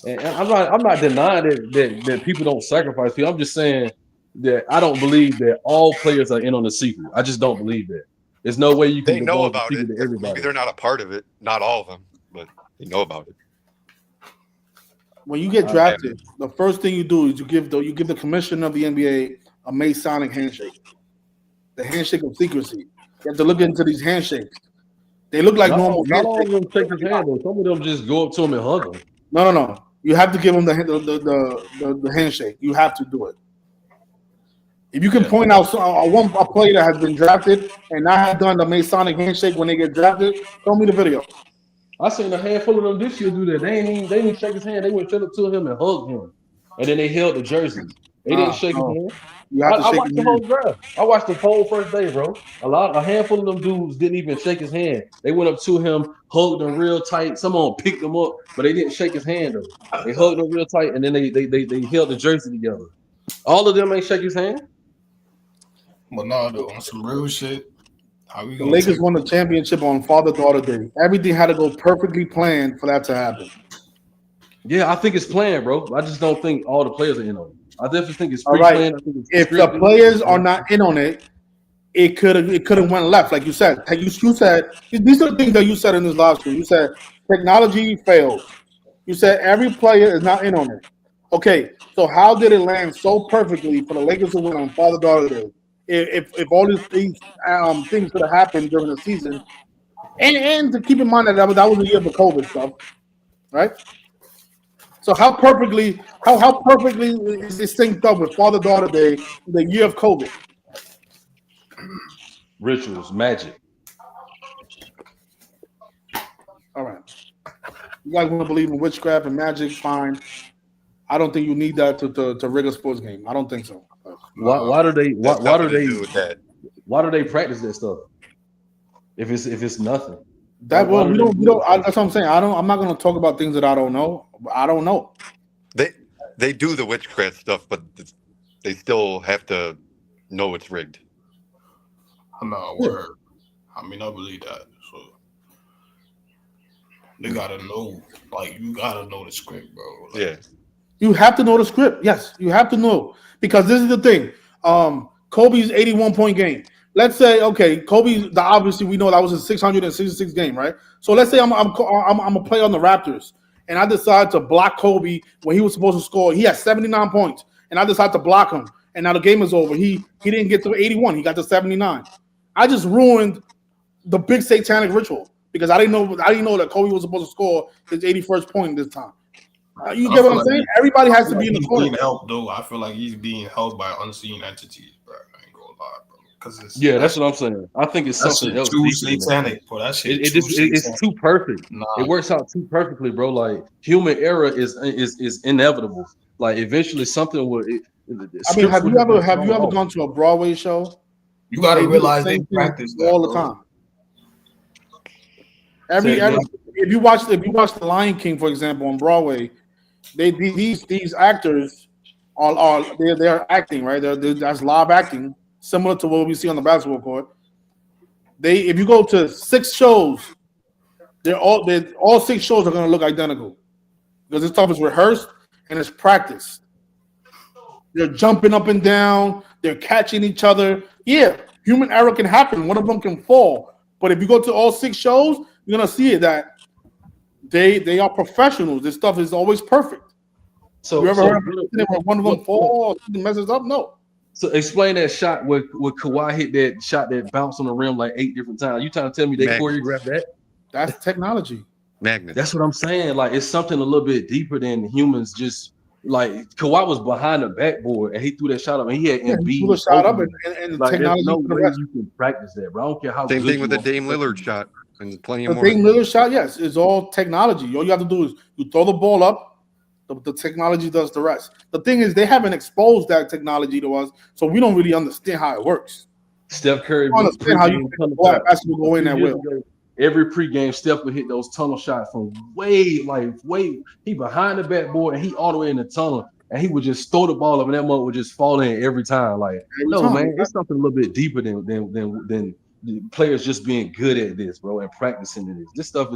And I'm not denying that people don't sacrifice people. I'm just saying that I don't believe that all players are in on the secret. I just don't believe that. There's no way you can. They know about it. Maybe they're not a part of it. Not all of them, but they know about it. When you get drafted, the first thing you do is you give the commissioner of the NBA a Masonic handshake, the handshake of secrecy. You have to look into these handshakes. They look like normal. Not all of them shake his hand, though. Some of them just go up to him and hug him. No. You have to give him the handshake. You have to do it. If you can point out a player that has been drafted and not have done the Masonic handshake when they get drafted, show me the video. I seen a handful of them this year do that. They didn't shake his hand. They went straight up to him and hugged him, and then they held the jersey. They didn't shake his hand. I watched the whole draft. I watched the whole first day, bro. A handful of them dudes didn't even shake his hand. They went up to him, hugged him real tight. Some of them picked him up, but they didn't shake his hand though. They hugged him real tight, and then they held the jersey together. All of them ain't shake his hand. But no, though, on some real shit. The Lakers won the championship on Father-Daughter Day. Everything had to go perfectly planned for that to happen. Yeah, I think it's planned, bro. I just don't think all the players are in on it. I definitely think it's pre-planned. Right. If the players are not in on it, it could have went left, like you said. You said these are the things that you said in this live stream. You said technology failed. You said every player is not in on it. Okay, so how did it land so perfectly for the Lakers to win on Father-Daughter Day? If all these things could have happened during the season, and to keep in mind that was a year of the COVID stuff, right? So how perfectly is this synced up with Father-Daughter Day, the year of COVID? Rituals, magic. All right. You guys want to believe in witchcraft and magic? Fine. I don't think you need that to rig a sports game. I don't think so. Why do they practice that stuff? If it's nothing. That's what I'm saying. I'm not going to talk about things that I don't know. I don't know. They do the witchcraft stuff, but they still have to know it's rigged. No, word. I mean, I believe that. So they gotta know. Like, you gotta know the script, bro. Like, yeah. You have to know the script. Yes, you have to know, because this is the thing. Kobe's 81-point game. Let's say, okay, Kobe. Obviously, we know that was his 666 game, right? So let's say I'm a player on the Raptors, and I decide to block Kobe when he was supposed to score. He had 79 points, and I decide to block him. And now the game is over. He didn't get to 81. He got to 79. I just ruined the big satanic ritual because I didn't know that Kobe was supposed to score his 81st point this time. You get what I'm saying? Everybody has to be in the corner. Being helped, though. I feel like he's being held by unseen entities, bro. I ain't gonna lie, bro. Because Yeah, that's what I'm saying. I think it's that something shit else too deeper than that. satanic, bro. That shit It's too perfect. Nah, It works out too perfectly, bro. Like human error is inevitable. Like eventually something will. I mean, Scripts would have been have thrown you ever off. gone to a Broadway show? you gotta They do the realize they same thing practice that, all the bro. time. Say Every again. if you watch The Lion King, for example, on Broadway, these actors they're acting, right. That's live acting, similar to what we see on the basketball court. If you go to 6 shows, all 6 shows are going to look identical because this stuff is rehearsed and it's practiced. They're jumping up and down. They're catching each other. Yeah, human error can happen. One of them can fall. But if you go to all 6 shows, you're gonna see it that they are professionals. This stuff is always perfect. You ever heard of an incident where one of them falls or messes up? No. So explain that shot where Kawhi hit that shot that bounced on the rim like 8 different times. You trying to tell me they choreographed that? That's technology. Magnus. That's what I'm saying. Like it's something a little bit deeper than humans. Just like Kawhi was behind the backboard and he threw that shot up and he had Embiid. He threw the shot up and like, technology. there's no way you can practice that, bro. I don't care how. Same good thing with you the Dame Lillard shot and plenty The more. Dame Lillard shot, yes, it's all technology. All you have to do is you throw the ball up. The technology does the rest. The thing is, they haven't exposed that technology to us, so we don't really understand how it works. Steph Curry. I understand how you basketball go in that way. Every pregame, Steph would hit those tunnel shots from way. He behind the backboard and he all the way in the tunnel, and he would just throw the ball up, and that mug would just fall in every time. Man, it's something a little bit deeper than players just being good at this, bro, and practicing this. This stuff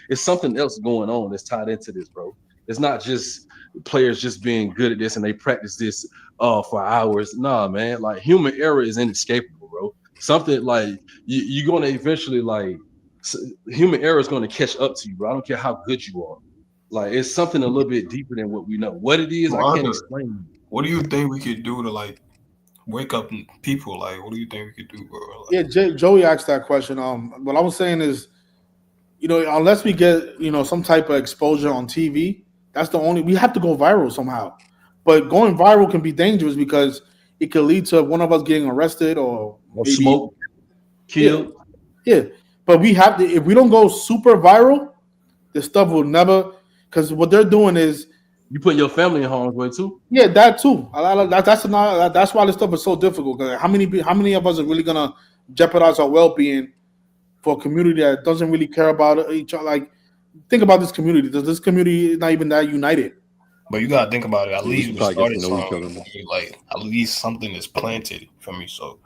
is something else going on that's tied into this, bro. It's not just players just being good at this and they practice this for hours. Nah, man. Like human error is inescapable, bro. Something like you're gonna eventually human error is gonna catch up to you, bro. I don't care how good you are. Like it's something a little bit deeper than what we know. What it is, I can't explain. What do you think we could do to wake up people? Like, what do you think we could do, bro? Joey asked that question. What I was saying is, unless we get some type of exposure on TV. That's the only. We have to go viral somehow, but going viral can be dangerous because it could lead to one of us getting arrested or smoke, killed. Yeah, but we have to. If we don't go super viral, this stuff will never. Because what they're doing is you put your family in harm's way too. Yeah, that too. That's why this stuff is so difficult. Cause how many of us are really gonna jeopardize our well-being for a community that doesn't really care about each other? Like, think about this community. Does this community not even that united? But you gotta think about it. At least we started at least something is planted for me. So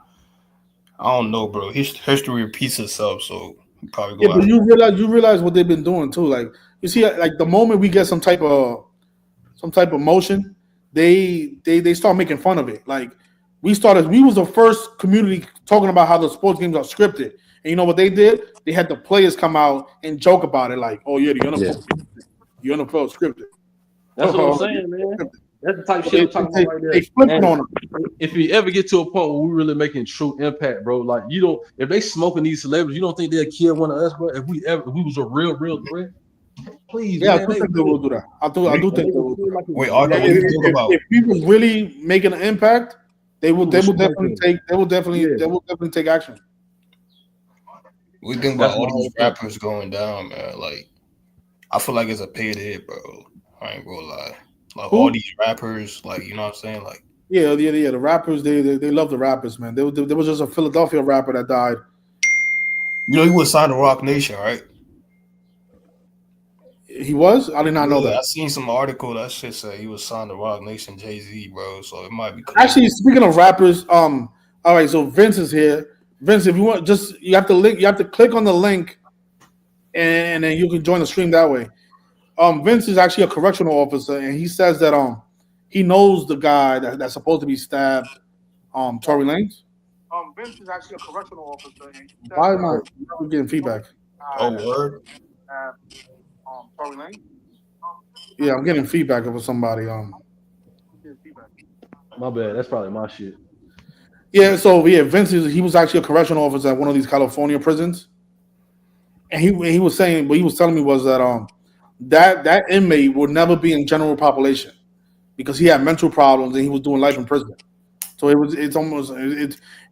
I don't know, bro. History repeats itself. So we probably go. Yeah, but you realize what they've been doing too. Like you see, like the moment we get some type of motion, they start making fun of it. Like we was the first community talking about how the sports games are scripted. And you know what they did? They had the players come out and joke about it, like, "Oh yeah, the NFL is scripted." That's what I'm saying, man. That's the type of shit I'm talking about right there. They flipping on them. If you ever get to a point where we're really making true impact, bro, like if they smoking these celebrities, you don't think they'll kill one of us, bro? If we was a real threat, please. Yeah, man, I do think they will do that. I do think they will do that. Wait, Arthur, what do you think about? If we was really making an impact, they will definitely take action. We think about all these rappers going down, man. Like, I feel like it's a paid hit, bro. I ain't gonna lie. Like all these rappers, like, you know what I'm saying? Like, yeah. The rappers, they love the rappers, man. There was just a Philadelphia rapper that died. You know, he was signed to Rock Nation, right? He was? I did not know that. I seen some article that shit said he was signed to Rock Nation, Jay-Z, bro. So it might be crazy. Actually, speaking of rappers, all right, so Vince is here. Vince, if you want, you have to click on the link, and then you can join the stream that way. Vince is actually a correctional officer, and he says that he knows the guy that's supposed to be stabbed, Tory Lanez. Vince is actually a correctional officer. And why am I getting feedback? Oh, word. Tory Lanez. Yeah, I'm getting feedback over somebody. My bad. That's probably my shit. Yeah, so Vince he was actually a correctional officer at one of these California prisons, and he was saying what he was telling me was that that inmate would never be in general population because he had mental problems and he was doing life in prison. So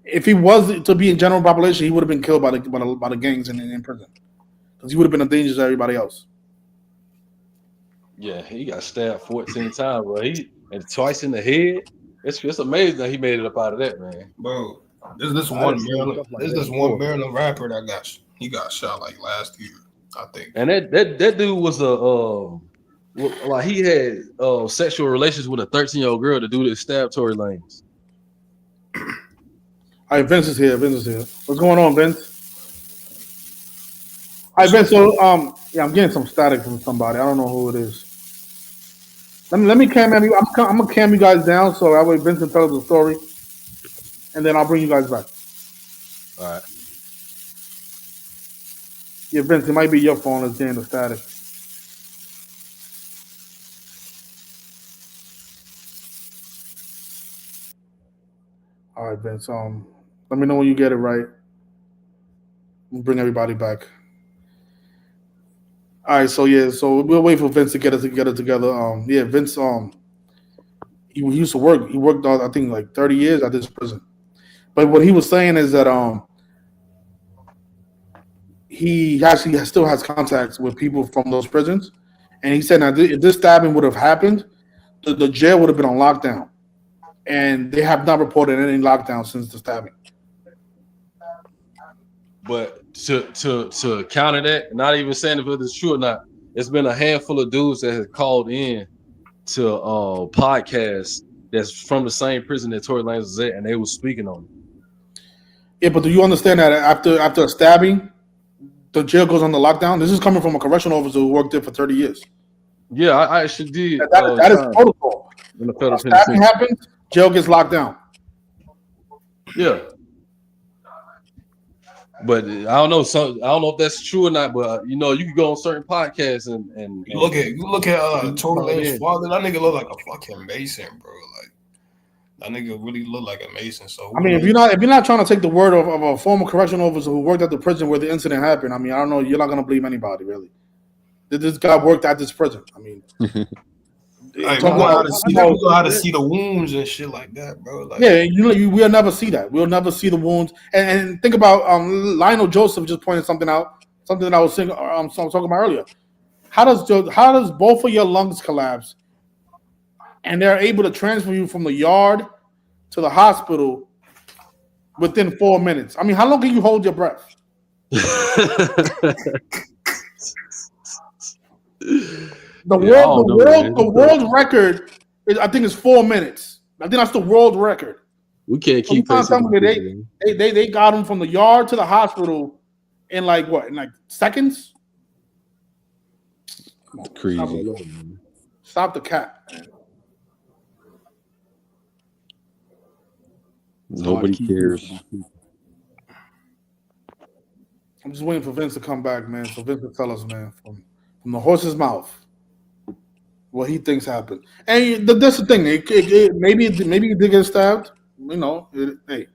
if he was to be in general population, he would have been killed by the gangs in prison because he would have been a danger to everybody else. Yeah, he got stabbed 14 times, bro. And twice in the head. It's amazing that he made it up out of that, man. Bro, there's this one Maryland rapper that got shot like last year, I think. And that dude was like he had sexual relations with a 13-year-old girl. The dude that stabbed Tory Lanez. All right, Vince is here. What's going on, Vince? All right, Vince. So yeah, I'm getting some static from somebody. I don't know who it is. Let me cam you. I'm gonna cam you guys down so that way Vince can tell us the story, and then I'll bring you guys back. All right. Yeah, Vince, it might be your phone that's getting the static. All right, Vince. Let me know when you get it right. We'll bring everybody back. All right, so we'll wait for Vince to get it together. Yeah, Vince. He used to work. He worked I think like 30 years at this prison. But what he was saying is that he actually still has contacts with people from those prisons, and he said that if this stabbing would have happened, the jail would have been on lockdown, and they have not reported any lockdown since the stabbing. But to counter that, not even saying if it's true or not, it's been a handful of dudes that have called in to podcasts that's from the same prison that Tory Lanez was at, and they were speaking on it. Yeah, but do you understand that after a stabbing, the jail goes on the lockdown? This is coming from a correctional officer who worked there for 30 years. Yeah, I actually did. That is protocol. When the federal stabbing happens, jail gets locked down. Yeah. But I don't know. I don't know if that's true or not. But you can go on certain podcasts and you look at Tory Lanez's father. That nigga look like a fucking Mason, bro. Like that nigga really look like a Mason. So I mean, if you're not trying to take the word of a former correctional officer who worked at the prison where the incident happened, I mean, I don't know. You're not gonna believe anybody, really. This guy worked at this prison. I mean, like, we know how to see the wounds and shit like that, bro. Like, yeah, we'll never see that. We'll never see the wounds. And think about Lionel Joseph just pointed something out, something that I was talking about earlier. How does both of your lungs collapse, and they're able to transfer you from the yard to the hospital within 4 minutes? I mean, how long can you hold your breath? The world record is, I think, is 4 minutes. I think that's the world record. We can't keep they got him from the yard to the hospital in like seconds? Crazy. Stop the cat, man. Nobody cares. I'm just waiting for Vince to come back, man. So Vince will tell us, man, from the horse's mouth, what he thinks happened. And that's the thing. Maybe he did get stabbed. Hey,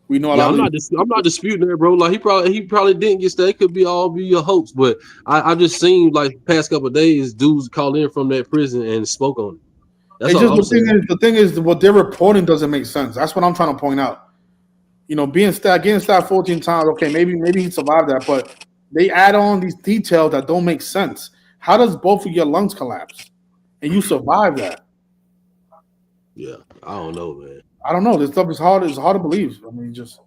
we know. I'm not disputing that, bro. Like he probably didn't get stabbed. It could be a hoax. But I just seen like the past couple of days, dudes called in from that prison and spoke on it. That's the thing is, what they're reporting doesn't make sense. That's what I'm trying to point out. Getting stabbed 14 times. Okay, maybe he survived that, but they add on these details that don't make sense. How does both of your lungs collapse and you survive that? Yeah, I don't know, man. I don't know. This stuff is hard. It's hard to believe. I mean, just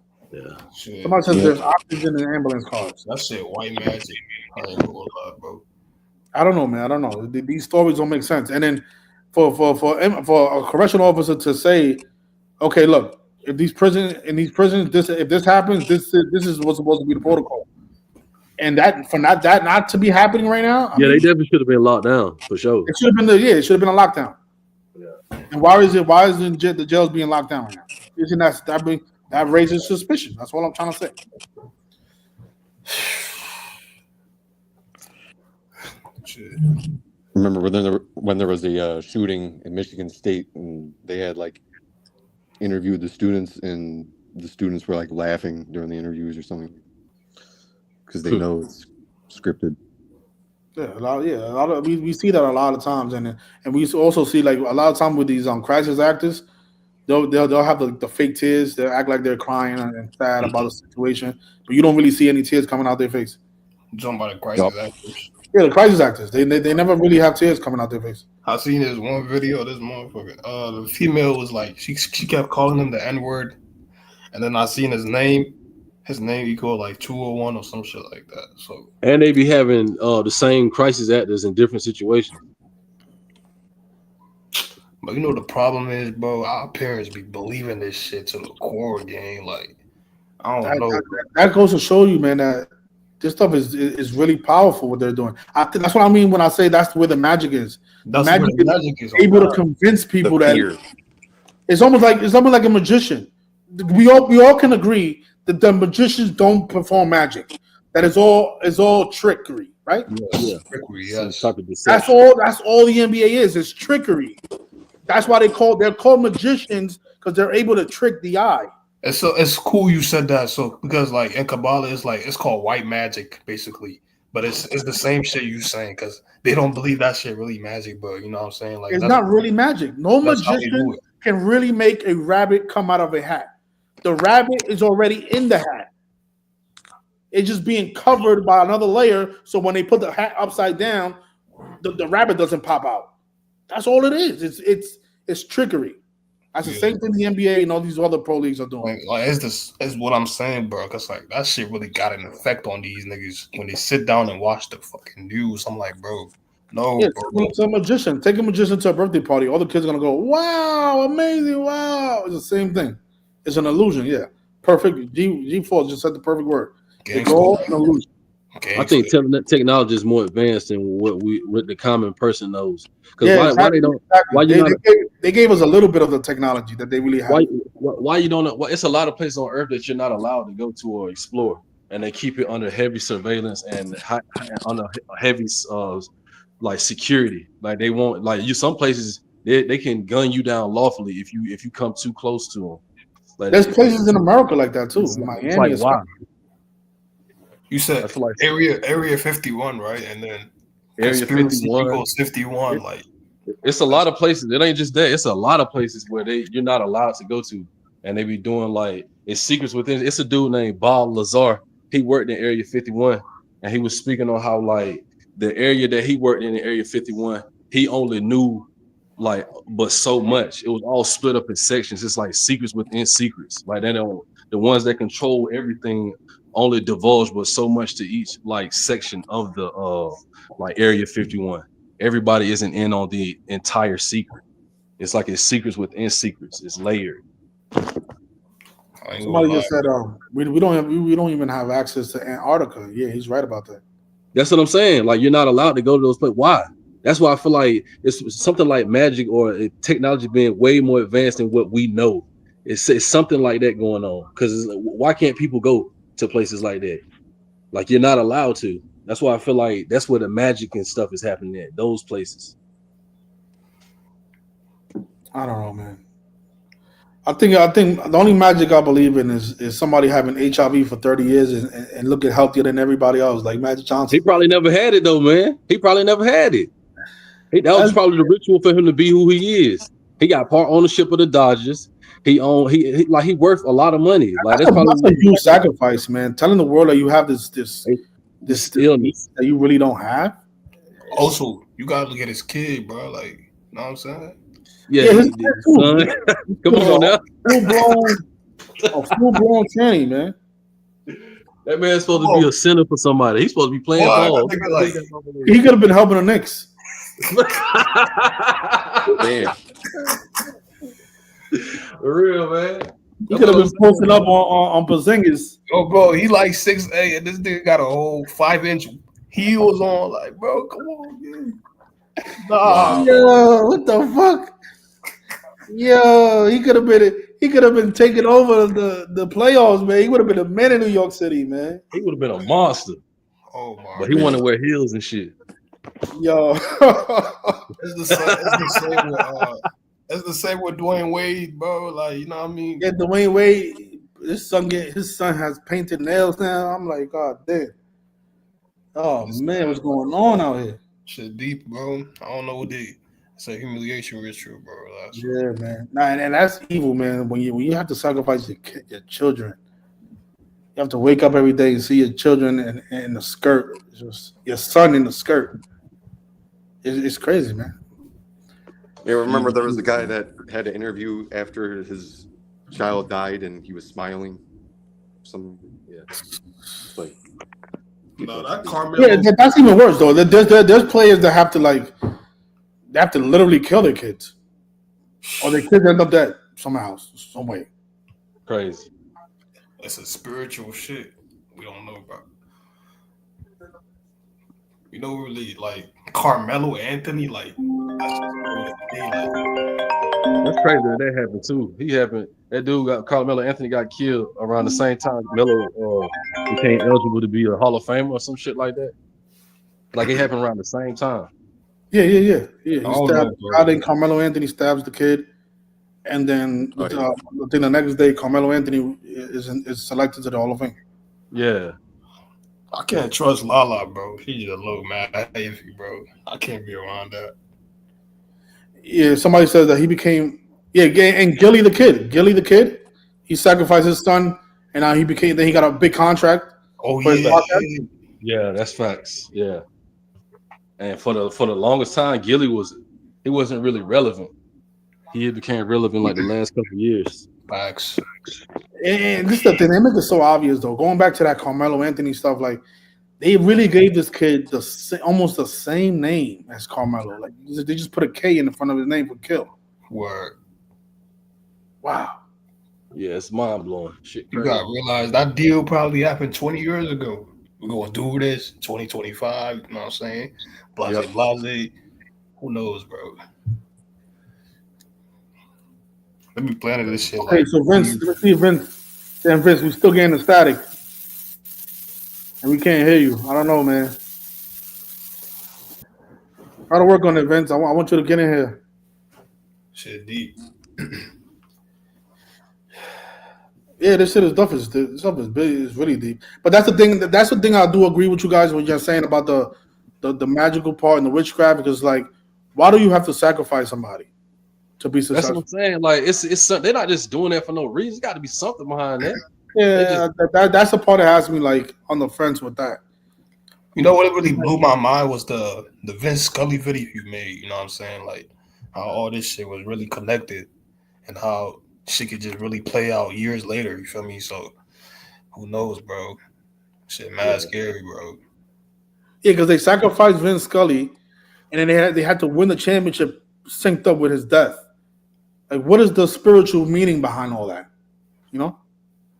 somebody says there's oxygen in ambulance cars. That shit white magic. I ain't gonna lie, bro. I don't know, man. I don't know. These stories don't make sense. And then for a correctional officer to say, okay, look, if these prisons, if this happens, this is what's supposed to be the protocol. And that not to be happening right now. They definitely should have been locked down for sure. It should have been it should have been a lockdown. Yeah. And why isn't the jails being locked down right now? Isn't that raises suspicion? That's what I'm trying to say. Remember when there was a shooting in Michigan State and they had like interviewed the students and the students were like laughing during the interviews or something because they know it's scripted. We see that a lot of times, and we also see like a lot of time with these crisis actors They'll have the fake tears. They'll act like they're crying and sad about the situation, but you don't really see any tears coming out their face. I'm talking about the crisis actors. Yeah, the crisis actors. They never really have tears coming out their face. I seen this one video of this motherfucker. The female was like, she kept calling him the N-word, and then I seen his name. His name equal like 201 or some shit like that. So and they be having the same crisis actors in different situations. But you know the problem is, bro, our parents be believing this shit to the core, gang. Like, I don't know. That goes to show you, man, that this stuff is really powerful what they're doing. That's what I mean when I say that's where the magic is. That's magic where the magic is able to convince people that it's almost like a magician. We all can agree that the magicians don't perform magic. That is all trickery, right? Yeah. Trickery, yes. That's all the NBA is. It's trickery. That's why they're called magicians, because they're able to trick the eye. And so it's cool you said that. So because like in Kabbalah, it's called white magic basically, but it's the same shit you saying because they don't believe that shit really magic. But you know what I'm saying? Like it's not really magic. No magician can really make a rabbit come out of a hat. The rabbit is already in the hat. It's just being covered by another layer. So when they put the hat upside down, the rabbit doesn't pop out. That's all it is. It's trickery. That's the same thing the NBA and all these other pro leagues are doing. Like it's what I'm saying, bro. Cause like that shit really got an effect on these niggas when they sit down and watch the fucking news. I'm like, bro, no. Yeah, bro. it's a magician. Take a magician to a birthday party. All the kids are gonna go, wow, amazing, wow. It's the same thing. It's an illusion. Yeah, perfect. G4 just said the perfect word. It's all an illusion. I think technology is more advanced than what the common person knows. Because they gave us a little bit of the technology that they really have. Why you don't know? Well, it's a lot of places on Earth that you're not allowed to go to or explore, and they keep it under heavy surveillance and under heavy like security. Like they won't like you. Some places they can gun you down lawfully if you come too close to them. Like, there's places in America like that too. Miami is wow. You said area 51, right? And then area 51 equals 51. Like it's a lot of places. It ain't just that. It's a lot of places where you're not allowed to go to, and they be doing like it's secrets within. It's a dude named Bob Lazar. He worked in Area 51, and he was speaking on how like the area that he worked in Area 51, he only knew like but so much. It was all split up in sections. It's like secrets within secrets. Like they don't the ones that control everything only divulge but so much to each like section of the like Area 51. Everybody isn't in on the entire secret. It's like it's secrets within secrets. It's layered. Somebody just said we don't even have access to Antarctica. Yeah, he's right about that. That's what I'm saying. Like you're not allowed to go to those places. Why? That's why I feel like it's something like magic or technology being way more advanced than what we know. It's something like that going on. Because why can't people go to places like that? Like you're not allowed to. That's why I feel like that's where the magic and stuff is happening at those places. I don't know, man. I think the only magic I believe in is somebody having HIV for 30 years and looking healthier than everybody else, like Magic Johnson. He probably never had it though, man. He probably never had it. That was probably the ritual for him to be who he is. He got part ownership of the Dodgers. He worth a lot of money. Like that's a huge sacrifice, man. Telling the world that you have this illness that you really don't have. Also, you gotta look at his kid, bro. Like, you know what I'm saying? Yeah, his son. Come on now. Full-blown tranny, man. That man's supposed to be a center for somebody. He's supposed to be playing ball. He could have been helping the Knicks. Man. For real, man. He could have been posting up on Porzingis. Oh, bro, he like 6'8", and this nigga got a whole 5-inch heels on. Like, bro, come on, man. Nah, yo, what the fuck? Yo, he could have been taking over the playoffs, man. He would have been a man in New York City, man. He would have been a monster. Oh my! But he want to wear heels and shit. Yo, it's the same with Dwayne Wade, bro. Like, you know what I mean? Yeah, Dwayne Wade, his son has painted nails now. I'm like, God damn. Oh man, what's going on out here? Shit deep, bro. I don't know what It's a humiliation ritual, bro. Yeah, man. Nah, and that's evil, man. When you have to sacrifice your children, you have to wake up every day and see your children in the skirt, just your son in the skirt. It's crazy, man. Yeah, remember there was a guy that had an interview after his child died and he was smiling. It's like No, people are that stupid. Yeah, Carmelo. that's even worse though. There's players that have to they have to literally kill their kids, or their kids end up dead somehow, some way. Crazy. It's a spiritual shit we don't know about. You know, really like Carmelo Anthony, like that's just That's crazy that happened too. That dude Carmelo Anthony got killed around the same time Melo became eligible to be a Hall of Famer or some shit like that. Like it happened around the same time. Yeah. I He don't stabbed. know, I bro. think Carmelo Anthony stabs the kid, and then Oh, yeah. the next day, Carmelo Anthony is selected to the Hall of Fame. Yeah. I can't trust Lala, bro. She's a little mad heavy, bro. I can't be around that. Yeah, somebody said that he became and Gilly the kid, he sacrificed his son, and now he got a big contract Oh for his yeah, podcast. Yeah, that's facts. Yeah. And for the longest time, Gilly wasn't really relevant. He became relevant like the last couple of years. facts. And this is the thing, they make it so obvious though. Going back to that Carmelo Anthony stuff, like they really gave this kid almost the same name as Carmelo. Like they just put a K in the front of his name for kill. Word. Wow. Yeah, it's mind blowing. Shit. You Crazy. gotta realize that deal probably happened 20 years ago. We're gonna do this 2025. You know what I'm saying? Blase, blase. Who knows, bro? Let me plan this shit Okay, like. so Vince, let's see if Vince. Damn, Vince, we still getting the static, and we can't hear you. I don't know, man. Try to work on it, Vince. I want you to get in here. Shit deep. Yeah, this shit is tough. This stuff is big. It's really deep. But that's the thing. That's the thing. I do agree with you guys when you're saying about the magical part and the witchcraft. Because like, why do you have to sacrifice somebody to be That's what successful? I'm saying. Like it's they're not just doing that for no reason. There's got to be something behind that. Yeah, that's the part that has me like on the fence with that. You know what really blew my mind was the Vince Scully video you made. You know what I'm saying? Like how all this shit was really connected and how shit could just really play out years later. You feel me? So who knows, bro? Shit, mad scary, bro. Yeah, because they sacrificed Vince Scully, and then they had to win the championship synced up with his death. Like, what is the spiritual meaning behind all that? You know?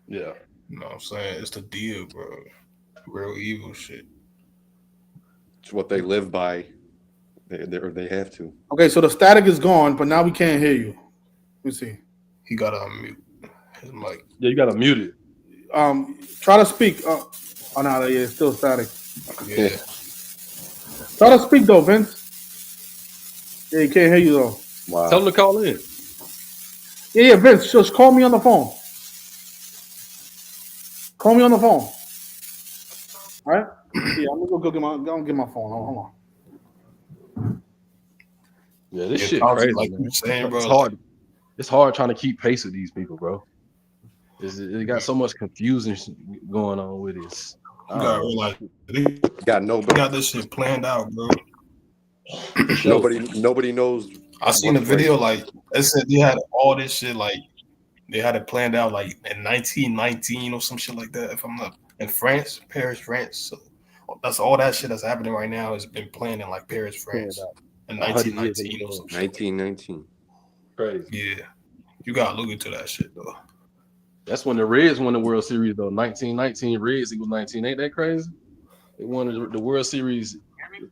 Yeah. You know what I'm saying? It's the deal, bro. Real evil shit. It's what they live by. They have to. Okay, so the static is gone, but now we can't hear you. Let me see. He got to unmute his mic. Yeah, you gotta mute it. Try to speak. Oh no, yeah, it's still static. Yeah. Try to speak though, Vince. Yeah, he can't hear you though. Wow. Tell them to call in. Yeah, Vince, just call me on the phone. Call me on the phone. All right? Yeah, I'm gonna go get my phone. Hold on. Yeah, this Yeah, shit honestly, crazy, like man. you saying, bro, It's hard. It's hard trying to keep pace with these people, bro. It got so much confusion going on with this. You gotta realize they got this shit planned out, bro. Nobody knows. I seen a video like it said they had all this shit like they had it planned out like in 1919 or some shit like that. If I'm not in France, Paris, France. So that's all that shit that's happening right now has been planned in like Paris, France, in 1919 or some shit. 1919. Crazy. Yeah, you gotta look into that shit though. That's when the Reds won the World Series though. 1919 Reds equals 19. Ain't that crazy? They won the World Series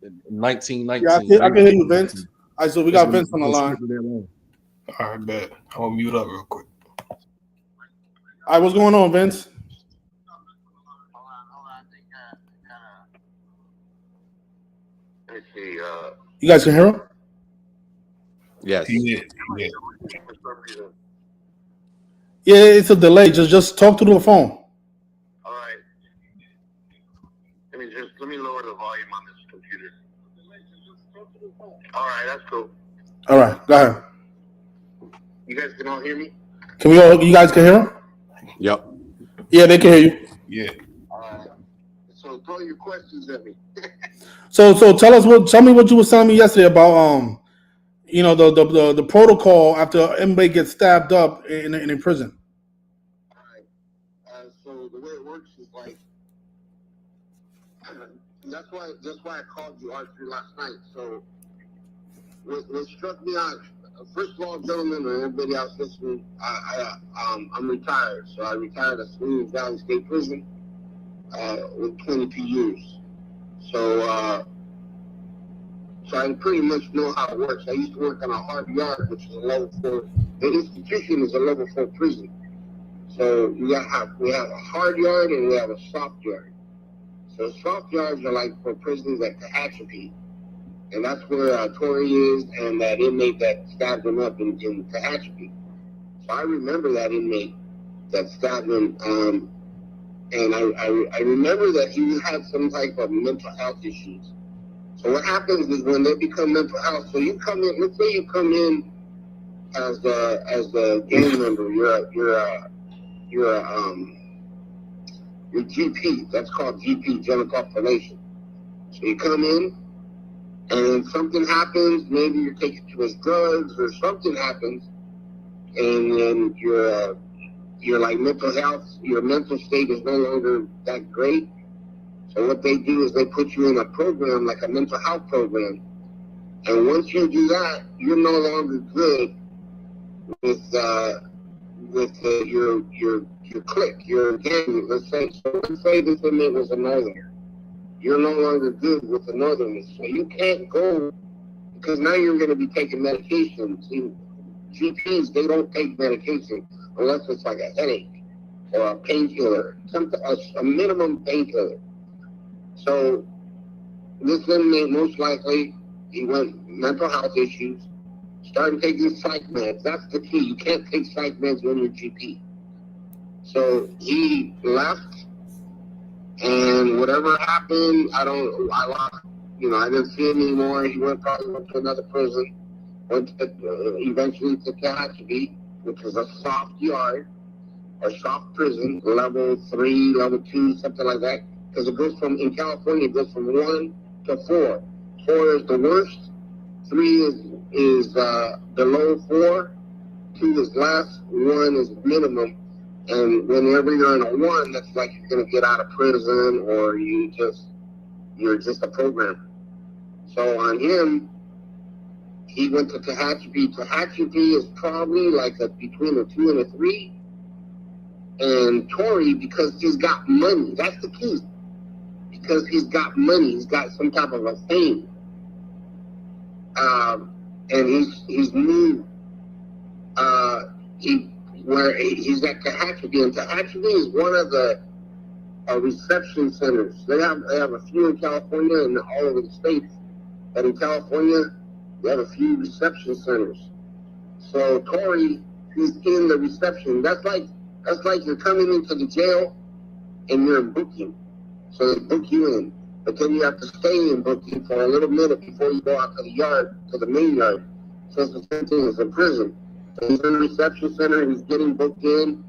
in 1919. Yeah, I can hear you, Vince. All right, so we got Vince on the line. All right, bet. I'm gonna mute up real quick. All right, what's going on, Vince? Let's see. You guys can hear him? Yes. Yeah. Yeah, it's a delay. Just talk to the phone. All right. Let me lower the volume on this computer. All right, that's cool. All right, go ahead. You guys can all hear me? You guys can hear him? Yep. Yeah, they can hear you. Yeah. So throw your questions at me. So tell me what you were telling me yesterday about the protocol after an inmate gets stabbed up in prison. All right. So the way it works is like that's why I called you Arthur last night. So what struck me out, first of all, gentlemen, and everybody else listening, I'm retired. So I retired at Sweeney Valley State Prison with 22 years. So I pretty much know how it works. I used to work on a hard yard, which is a level 4. The institution is a level 4 prison. So we have a hard yard and we have a soft yard. So soft yards are like for prisons like Tehachapi. And that's where Tory is and that inmate that stabbed him up in Tehachapi. So I remember that inmate that stabbed him. And I remember that he had some type of mental health issues. So what happens is when they become mental health, so you come in, let's say you come in as a gang member, you're GP. That's called GP, general population. So you come in, and something happens. Maybe you're taken to his drugs, or something happens, and then you're like mental health. Your mental state is no longer that great. So what they do is they put you in a program like a mental health program, and once you do that, you're no longer good with your clique, your gang. Let's say this inmate was a northerner. You're no longer good with the northerners, so you can't go because now you're going to be taking medication. See, GPs, they don't take medication unless it's like a headache or a painkiller, a minimum painkiller. So this inmate, most likely, he went mental health issues, started taking psych meds. That's the key. You can't take psych meds when you're GP. So he left, and whatever happened, I didn't see him anymore. He probably went to another prison, eventually to Tehachapi, which is a soft yard, or soft prison, level 3, level 2, something like that. Because in California, it goes from 1 to 4. 4 is the worst, 3 is below 4, 2 is less, 1 is minimum. And whenever you're in a 1, that's like you're going to get out of prison or you're just a programmer. So on him, he went to Tehachapi. Tehachapi is probably like between a 2 and a 3. And Tory, because he's got money, that's the key. Because he's got money, he's got some type of a fame. And he's moved. He's at Tehachapi, and Tehachapi is one of the reception centers. They have a few in California and all over the states, but in California they have a few reception centers. So Tory, he's in the reception. That's like you're coming into the jail and you're in booking. So they book you in, but then you have to stay in booking for a little minute before you go out to the yard, to the main yard. So it's the same thing as a prison. So he's in the reception center, he's getting booked in,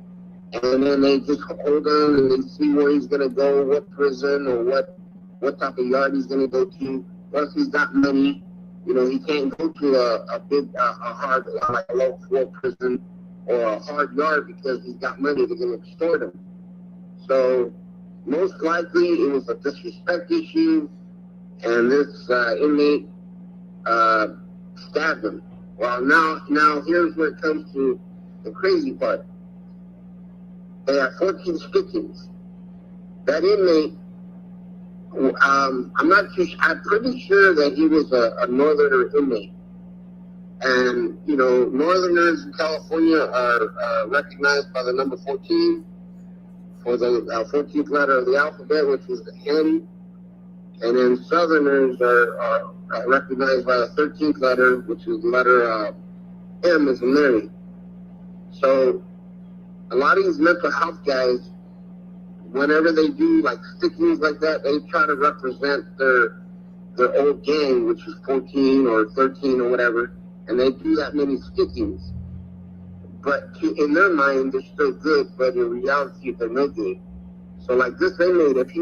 and then they just hold him and they see where he's going to go, what prison or what type of yard he's going to go to. Plus he's got money. He can't go to a big, a hard, like a low 4 prison or a hard yard because he's got money. They're going to extort him. So most likely it was a disrespect issue, and this inmate stabbed him. Well, now here's where it comes to the crazy part. They had 14 stickings. That inmate, I'm pretty sure that he was a northerner inmate. And, northerners in California are recognized by the number 14 for the 14th letter of the alphabet, which is the N. And then southerners are recognized by the 13th letter, which is the letter M as in Mary. So a lot of these mental health guys, whenever they do like stickings like that, they try to represent their old gang, which is 14 or 13 or whatever. and they do that many stickings. But in their mind, they're still good, but in reality, they're no good. So like this inmate, if he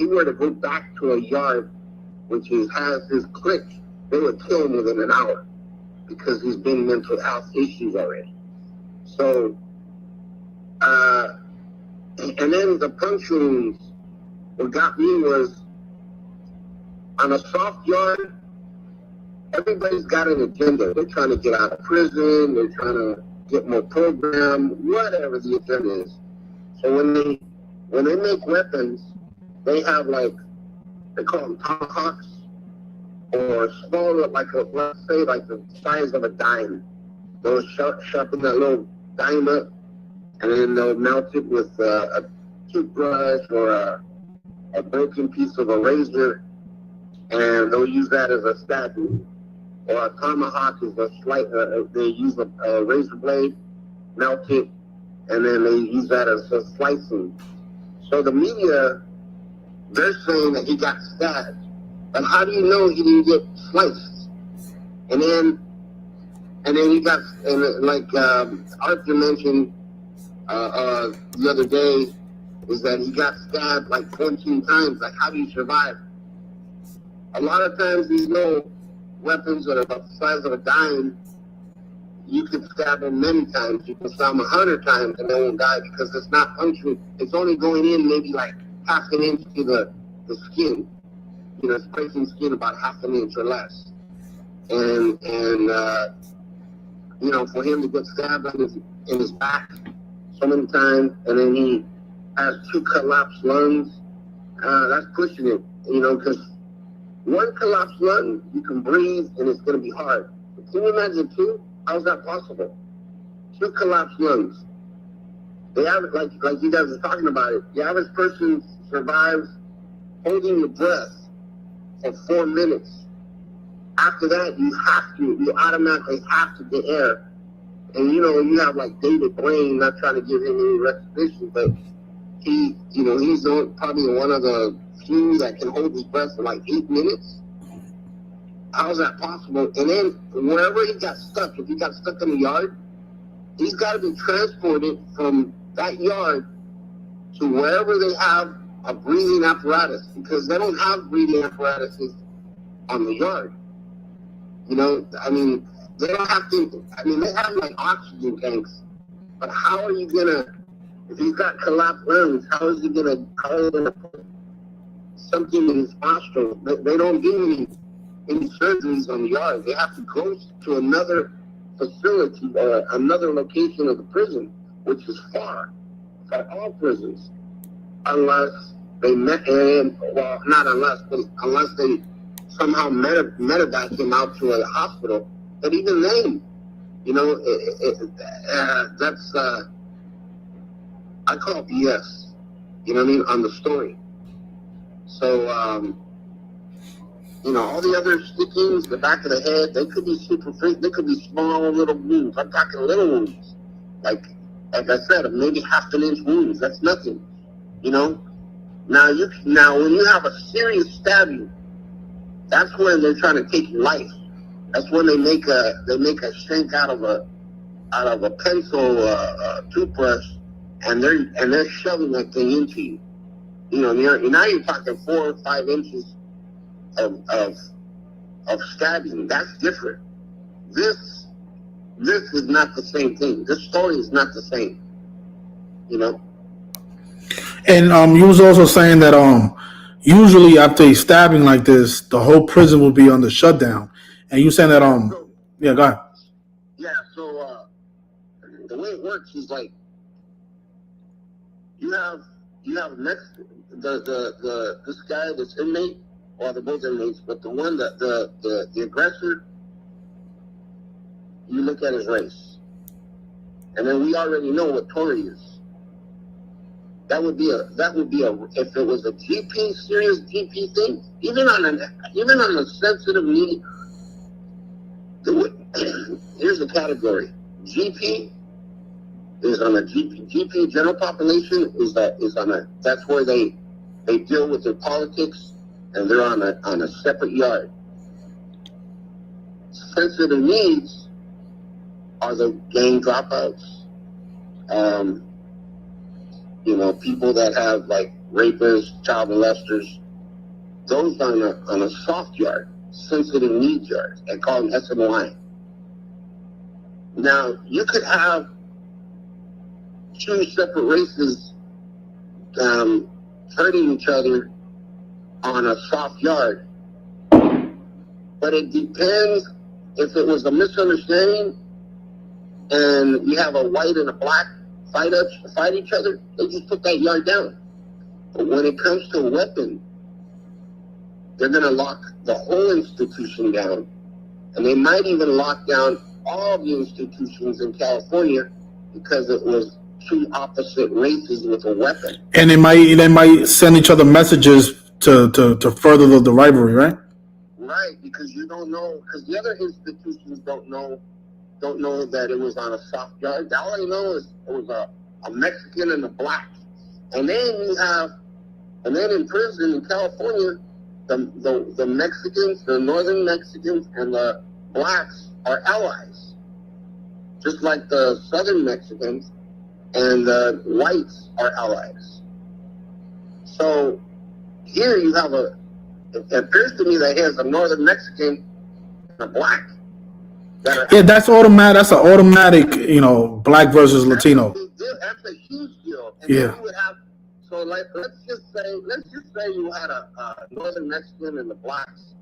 were to go back to a yard which has his clique, they would kill him within an hour because he's been mental health issues already. So, and then the punch wounds, what got me was on a soft yard, everybody's got an agenda. They're trying to get out of prison, they're trying to get more program, whatever the agenda is. So when they make weapons, they have they call them tomahawks, or smaller, let's say the size of a dime. They'll sharpen that little dime up, and then they'll mount it with a toothbrush or a broken piece of a razor, and they'll use that as a stab wound. Or a tomahawk is they use a razor blade, melt it, and then they use that as a slicing. So the media, they're saying that he got stabbed. But how do you know he didn't get sliced? And then he got, like Arthur mentioned the other day, is that he got stabbed 14 times. How do you survive? A lot of times these little weapons that are about the size of a dime, you can stab them many times. You can stab them 100 times and they won't die because it's not puncturing. It's only going in maybe half an inch to the skin. It's breaking skin about half an inch or less. And for him to get stabbed in his back so many times, and then he has 2 collapsed lungs, that's pushing it, because one collapsed lung, you can breathe and it's going to be hard. But can you imagine 2? How's that possible? 2 collapsed lungs. The average, like you guys were talking about it, the average person survives holding your breath for 4 minutes. After that, you automatically have to get air. And you have David Blaine, not trying to give him any recognition, but he's probably one of the few that can hold his breath for 8 minutes. How is that possible? And then wherever he got stuck, if he got stuck in the yard, he's got to be transported from that yard to wherever they have a breathing apparatus, because they don't have breathing apparatuses on the yard. They don't have to, they have oxygen tanks, but how are you gonna, if he's got collapsed lungs, how is he gonna put something in his nostrils? They don't do any surgeries on the yard. They have to go to another facility or another location of the prison, which is far for all prisons, unless they not unless, but unless they somehow medevac him out to a hospital. But even then, that's I call it BS. On the story. So all the other stickings, the back of the head, they could be they could be small little wounds. I'm talking little wounds, like I said, maybe half an inch wounds. That's nothing, Now when you have a serious stabbing, that's when they're trying to take your life. That's when they make a shank out of a pencil, toothbrush, and they're shoving that thing into you. Now you're talking 4 or 5 inches of stabbing. That's different. This is not the same thing. This story is not the same. And you was also saying that usually after a stabbing like this, the whole prison will be under shutdown. And you saying that yeah, go ahead. Yeah, so the way it works is you have next this guy, this inmate, or they're both inmates, but the one that the aggressor, you look at his race, and then we already know what Tory is. That would be a if it was a serious GP thing, even on a sensitive media. Here's the category: GP is on a GP general population is on a, that's where they deal with their politics, and they're on a separate yard. sensitive needs are the gang dropouts. People that have like rapists, child molesters, those on a soft yard, sensitive needs yard. They call them SNY. Now, you could have two separate races hurting each other on a soft yard, but it depends if it was a misunderstanding and you have a white and a black fight each other, they just put that yard down. But when it comes to a weapon, they're going to lock the whole institution down, and they might even lock down all the institutions in California because it was two opposite races with a weapon. And they might send each other messages to further the rivalry, right? Right, because you don't know, because the other institutions don't know that it was on a soft yard. All they know is it was a Mexican and a black. And then in prison in California, the Mexicans, the northern Mexicans and the blacks are allies. Just like the southern Mexicans and the whites are allies. So here you have it appears to me that he has a northern Mexican and a black. Yeah, that's automatic. That's an automatic, black versus Latino. That's a huge deal. And yeah. You would have, so like, let's just say you had a northern Mexican and the blacks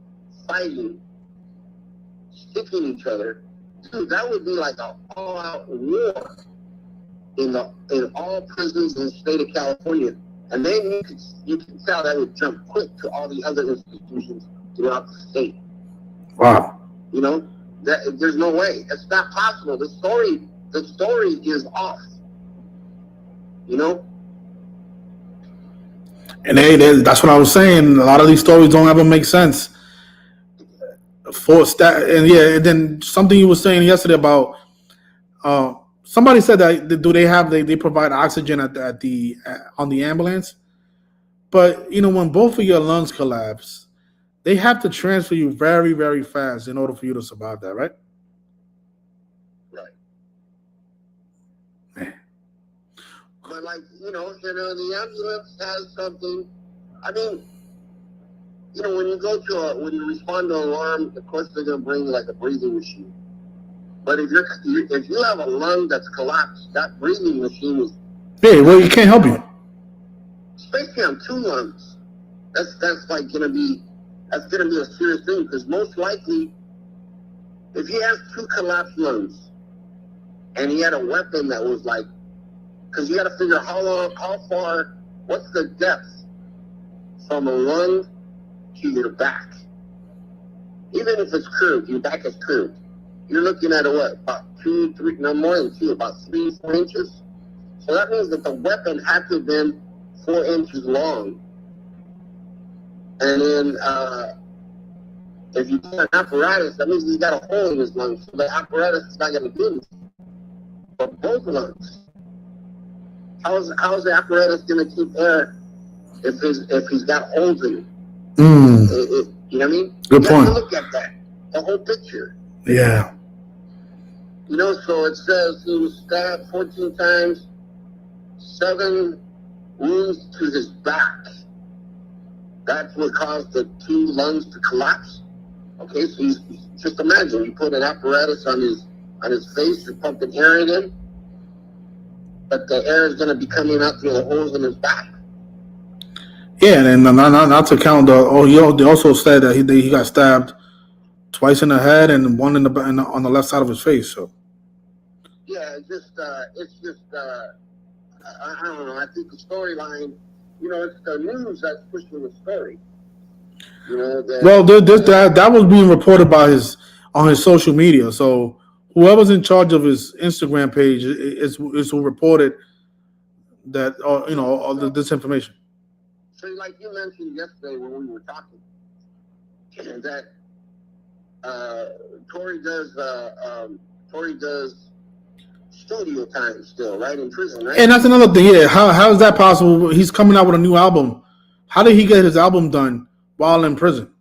fighting, sticking each other. Dude, that would be like an all-out war in all prisons in the state of California. And then you could tell that would jump quick to all the other institutions throughout the state. Wow. There's no way. It's not possible. The story is off. And that's what I was saying. A lot of these stories don't ever make sense. And then something you were saying yesterday about somebody said that they provide oxygen on the ambulance, but when both of your lungs collapse, they have to transfer you very, very fast in order for you to survive that, right? Right. Man. But the ambulance has something. I mean, when you respond to an alarm, of course they're gonna bring like a breathing machine. But if you have a lung that's collapsed, that breathing machine is. Yeah, well, you can't help you. Especially on two lungs, that's like gonna be a serious thing, because most likely, if he has two collapsed lungs, and he had a weapon that was like, because you got to figure how far, what's the depth from a lung to your back. Even if it's curved, your back is curved. You're looking at about 2, 3, no more than 2, about 3, 4 inches. So that means that the weapon had to have been 4 inches long. And then if you put an apparatus, that means he's got a hole in his lungs. So the apparatus is not going to do anything. But both lungs, how is the apparatus going to keep air if he's got holes in it? You know what I mean? Good point. You have to look at that, the whole picture. Yeah. So it says he was stabbed 14 times, 7 wounds to his back. That's what caused the 2 lungs to collapse. Okay, so just imagine you put an apparatus on his face, you're pumping air in him, but the air is going to be coming out through the holes in his back. Yeah, and not to count they also said that he got stabbed twice in the head and one on the left side of his face. So. Yeah, it's just I don't know. I think the storyline, it's the news that's pushing the story. That was being reported on his social media. So whoever's in charge of his Instagram page is who reported that, all this information. So, like you mentioned yesterday when we were talking, that Tory does studio time still, right, in prison, right? And that's another thing. Yeah, how is that possible? He's coming out with a new album. How did he get his album done while in prison?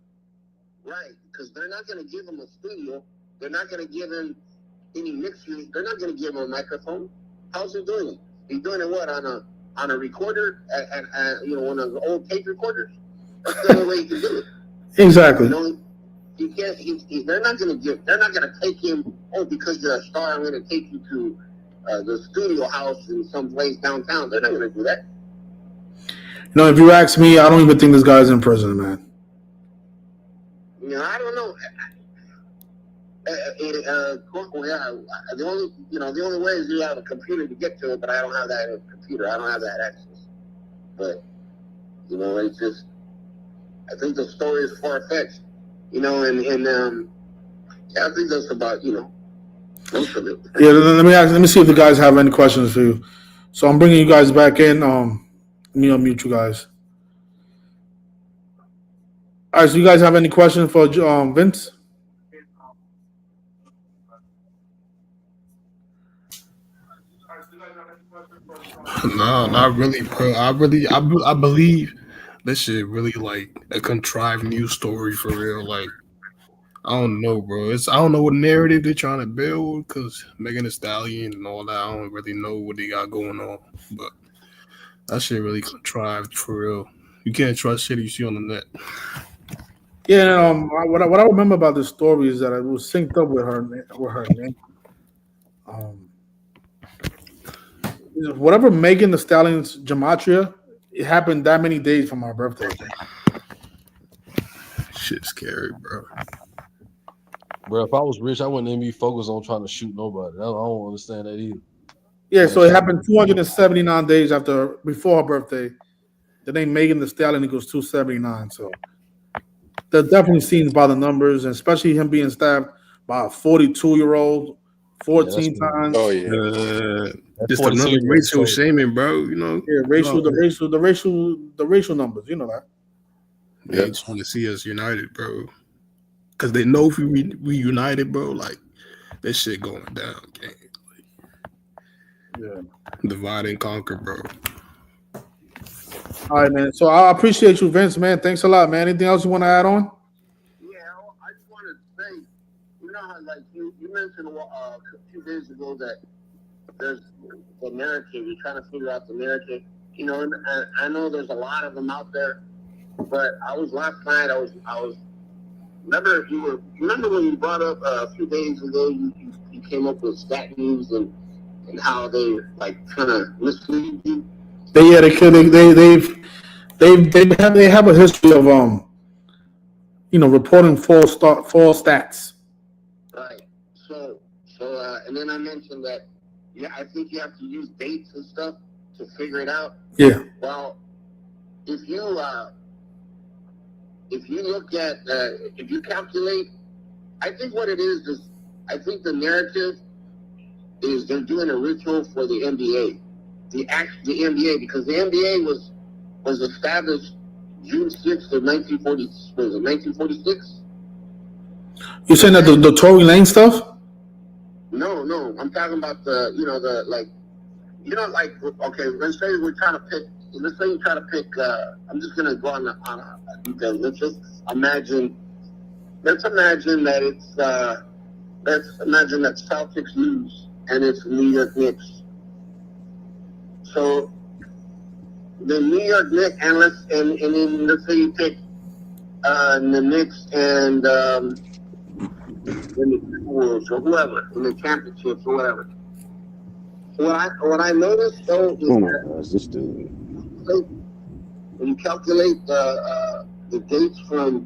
Right, because they're not going to give him a studio They're not going to give him any mixers. They're not going to give him a microphone. How's he doing it? He's doing it what, on a recorder, one of the old tape recorders? That's the only way he can do it. Exactly. He can't. They're not going to take him. Oh, because you're a star, I'm going to take you to the studio house in some place downtown. They're not going to do that. If you ask me, I don't even think this guy's in prison, man. I don't know. The only way is you have a computer to get to it, but I don't have that computer. I don't have that access. But it's just, I think the story is far fetched. I think that's about most of it. Yeah, let me see if the guys have any questions for you. So I'm bringing you guys back in. Let me unmute you guys. All right, so you guys have any questions for Vince? No, not really, bro. I believe this shit really like a contrived news story for real. Like, I don't know, bro. I don't know what narrative they're trying to build because Megan Thee Stallion and all that. I don't really know what they got going on, but that shit really contrived for real. You can't trust shit you see on the net. Yeah, what I remember about this story is that it was synced up with her name. Whatever Megan Thee Stallion's gematria, it happened that many days from our birthday. Shit's scary, bro. Bro, if I was rich, I wouldn't even be focused on trying to shoot nobody. I don't understand that either. Yeah, so it happened 279 days before her birthday. The name Megan Thee Stallion equals 279. So they're definitely seen by the numbers, and especially him being stabbed by a 42-year-old 14 times. Oh yeah. Just another racial shaming, bro. Yeah, the racial numbers. You know that. They just want to see us united, bro. Because they know if we united, bro, like this shit going down, gang. Divide and conquer, bro. All right, man. So I appreciate you, Vince, man. Thanks a lot, man. Anything else you want to add on? Yeah, I just want to say, how like you mentioned a few days ago that there's the narrative. You're trying to figure out the narrative. And I know there's a lot of them out there, but last night. I was. Remember when you brought up a few days ago? You came up with stat news and how they like kind of mislead you. They have a history of reporting false stats. Right. So and then I mentioned that I think you have to use dates and stuff to figure it out. Yeah. Well, if you look at if you calculate, I think what it is I think the narrative is they're doing a ritual for the NBA. The NBA, because the NBA was established June 6th of 1946. You're saying that the Tory Lanez stuff? No, I'm talking about okay, let's say you try to pick. I'm just gonna go on a detail. Let's imagine that it's Celtics lose and it's New York Knicks. So the New York Knicks and then let's say you pick the Knicks and the Wolves or whoever in the championships or whatever. What I noticed though is this dude. When you calculate the dates from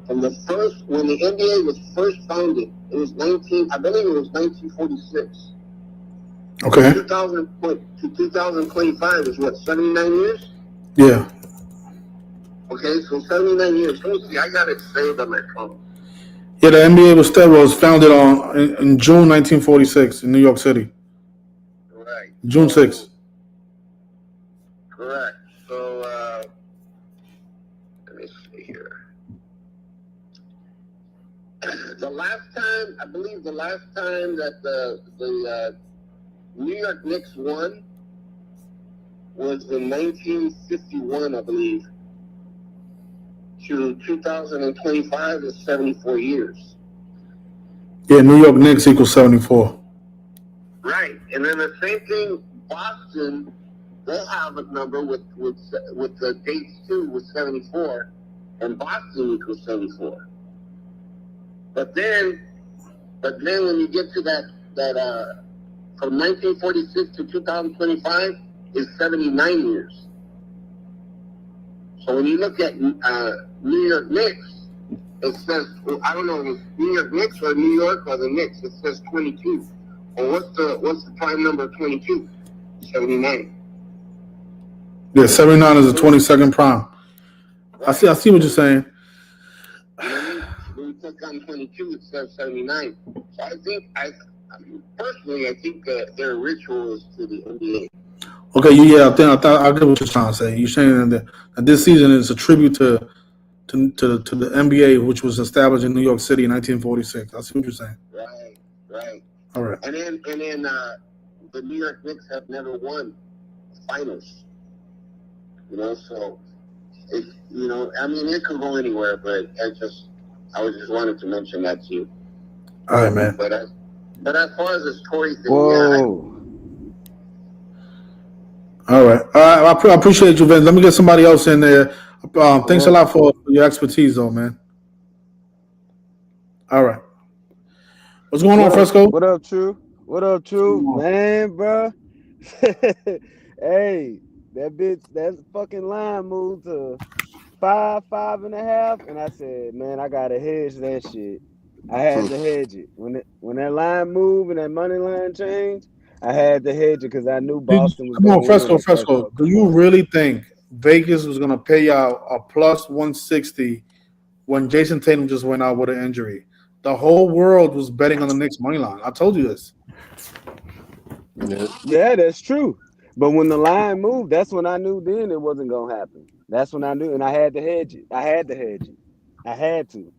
the first, when the NBA was first founded, it was 1946. Okay. 2000 to 2025 is what, 79 years? Yeah. Okay, so 79 years. Let me see, I got it saved on my phone. Yeah, the NBA was founded in June 1946 in New York City. Right. June 6th. Correct. So let me see here. The last time that the New York Knicks won was in 1951, I believe. To 2025 is 74 years. Yeah, New York Knicks equals 74. Right, and then the same thing, Boston, they have a number with the dates too, with 74, and Boston equals 74. But then when you get to that from 1946 to 2025 is 79 years. So when you look at New York Knicks, it says, I don't know if it's New York Knicks or New York or the Knicks, it says 22. Well, what's the prime number of 22? 79. Yeah, 79 is the 22nd prime. I see what you're saying. When you click on 22, it says 79. So I think, personally, I think that their ritual is to the NBA. Okay, yeah, I get what you're trying to say. You're saying that this season is a tribute to the NBA, which was established in New York City in 1946. I see what you're saying. Right. All right. And then the New York Knicks have never won finals. So it could go anywhere, but I just wanted to mention that to you. All right, man. But as far as this Tory thing, Whoa. All right. I appreciate you, Vince. Let me get somebody else in there. Thanks a lot for your expertise, though, man. All right. What's going on, Fresco? What up, True? Man, bro. Hey, that fucking line moved to 5.5, and I said, man, I gotta hedge that shit. I had to hedge it. When that line moved and that money line changed, I had to hedge it because I knew Boston was going to win. Fresco. Do you really think Vegas was going to pay out a plus 160 when Jason Tatum just went out with an injury? The whole world was betting on the Knicks money line. I told you this. Yeah, that's true. But when the line moved, that's when I knew then it wasn't going to happen. That's when I knew, and I had to hedge it. I had to.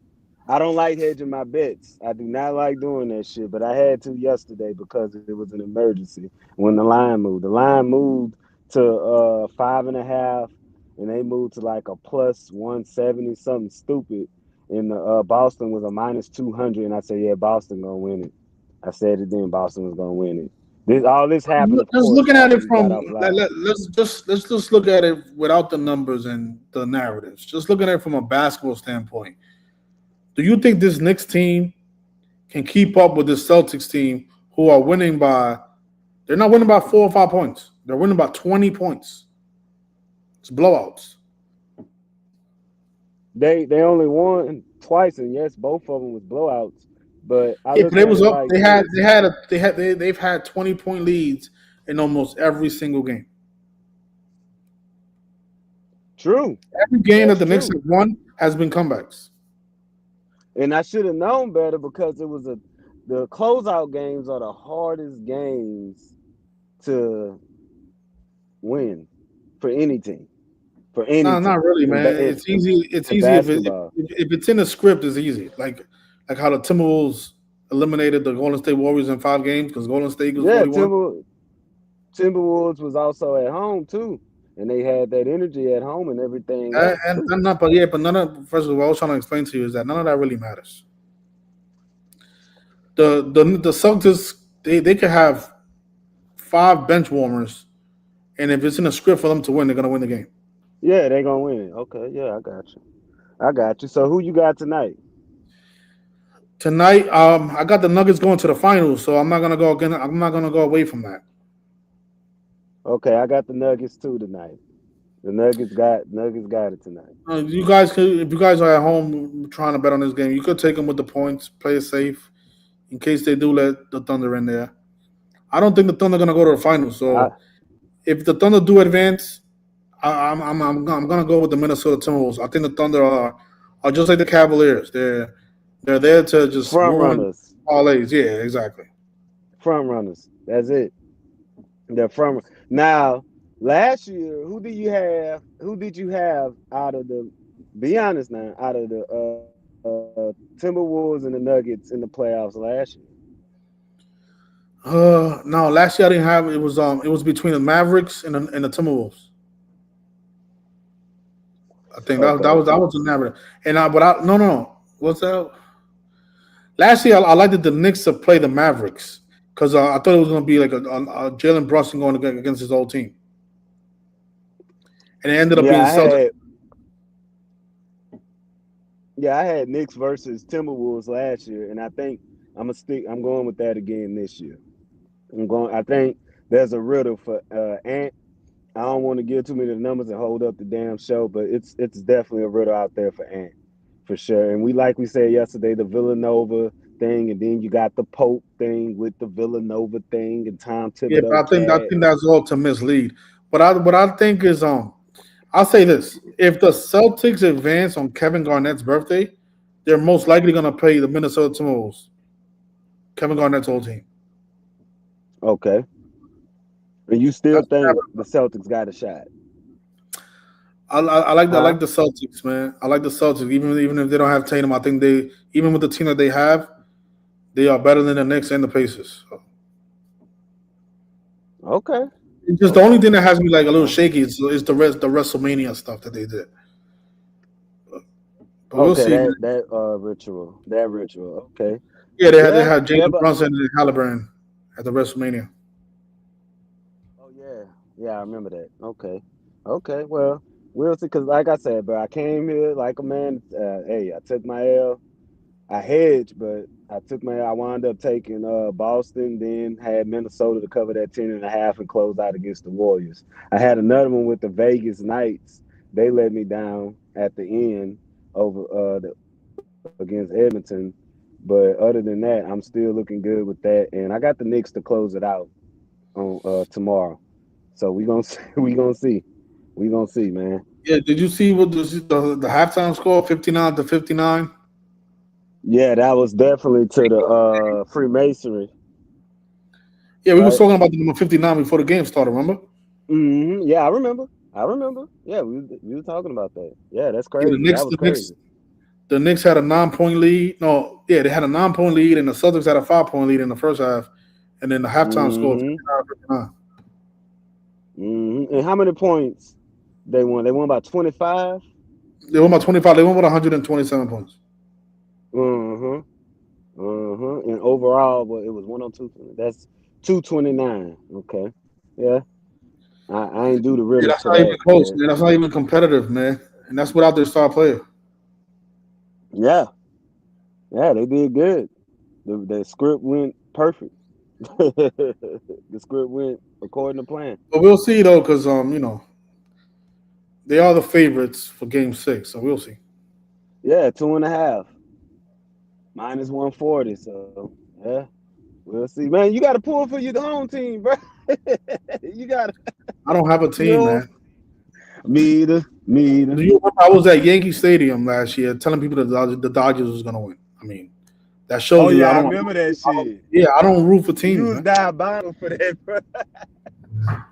I don't like hedging my bets. I do not like doing that shit, but I had to yesterday because it was an emergency when the line moved. The line moved to 5.5, and they moved to like a plus 170, something stupid. And Boston was a minus 200, and I said, yeah, Boston gonna win it. I said it then, Boston was gonna win it. All this happened. Just looking at it from let's just look at it without the numbers and the narratives. Just looking at it from a basketball standpoint. Do you think this Knicks team can keep up with this Celtics team who are winning they're not winning by 4 or 5 points. They're winning by 20 points. It's blowouts. They only won twice, and yes, both of them was blowouts. But it was up. Like they've had 20-point leads in almost every single game. True. Every game that the Knicks have won has been comebacks. And I should have known better because it was the closeout games are the hardest games to win for any team. For any team. Not really, man. It's easy. It's easy if it's in the script. It's easy. Like how the Timberwolves eliminated the Golden State Warriors in 5 games because Golden State was 41. Timberwolves was also at home too. And they had that energy at home and everything. But none of. First of all, what I was trying to explain to you is that none of that really matters. The Celtics they could have 5 bench warmers, and if it's in a script for them to win, they're gonna win the game. Yeah, they're gonna win. Okay, yeah, I got you. So who you got tonight? Tonight, I got the Nuggets going to the finals, so I'm not gonna go again. I'm not gonna go away from that. Okay, I got the Nuggets too tonight. The Nuggets got it tonight. If you guys are at home trying to bet on this game, you could take them with the points, play it safe, in case they do let the Thunder in there. I don't think the Thunder are gonna go to the finals. So if the Thunder do advance, I'm gonna go with the Minnesota Timberwolves. I think the Thunder are just like the Cavaliers. They're there to just front runners. Parlays. Yeah, exactly. Front runners. That's it. They're front. Now, last year, who did you have out of the? Be honest now. Out of the Timberwolves and the Nuggets in the playoffs last year. No, last year I didn't have it. Was between the Mavericks and the Timberwolves. I think that was the narrative. And no. What's that? Last year, I liked the Knicks to play the Mavericks because I thought it was going to be like a Jalen Brunson going against his old team, and it ended up being Celtics. I had Knicks versus Timberwolves last year, and I think I'm going with that again this year. I think there's a riddle for Ant. I don't want to give too many numbers and hold up the damn show, but it's definitely a riddle out there for Ant, for sure. And like we said yesterday, the Villanova thing, and then you got the Pope thing with the Villanova thing and Tom Thibodeau. Yeah, but I think that's all to mislead. But what I think is I'll say this: if the Celtics advance on Kevin Garnett's birthday, they're most likely going to play the Minnesota Timberwolves. Kevin Garnett's whole team. Okay. And you still think the Celtics got a shot? I like the Celtics, man. I like the Celtics, even if they don't have Tatum. I think even with the team that they have, they are better than the Knicks and the Pacers. So. Okay. It's just the only thing that has me like a little shaky is the WrestleMania stuff that they did. But we'll see. That ritual. Okay. Yeah, they had Jalen Brunson and Halliburton at the WrestleMania. Oh yeah, I remember that. Okay. Well, we'll see. Because like I said, bro, I came here like a man. Hey, I took my L. I hedged, but I wound up taking Boston, then had Minnesota to cover that 10.5 and close out against the Warriors. I had another one with the Vegas Knights. They let me down at the end over against Edmonton. But other than that, I'm still looking good with that. And I got the Knicks to close it out on tomorrow. So we gonna see. We gonna see, man. Yeah, did you see what the halftime score, 59-59? Yeah, that was definitely to the Freemasonry. Yeah, we were talking about the number 59 before the game started, remember? Mm-hmm. Yeah, I remember. Yeah, we were talking about that. Yeah, that's crazy. Crazy. The Knicks had a 9-point lead. No, yeah, they had a 9-point lead, and the Celtics had a 5-point lead in the first half, and then the halftime score was 59-59. Mm-hmm. And how many points they won? They won by 25? They won by 25. They won with 127 points. And overall, well, it was 102. That's 229. Okay. Yeah. I ain't do the riddle. Yeah, that's not even close, man. That's not even competitive, man. And that's without their star player. Yeah. Yeah, they did good. The script went perfect. The script went according to plan. But we'll see though, because they are the favorites for Game 6, so we'll see. Yeah, 2.5. Minus 140. So yeah, we'll see. Man, you got to pull for your home team, bro. You got to. I don't have a team, man. Me either. I was at Yankee Stadium last year telling people that the Dodgers was gonna win. I mean, that shows you. I remember that shit. I don't root for teams. You was diabolical for that, bro.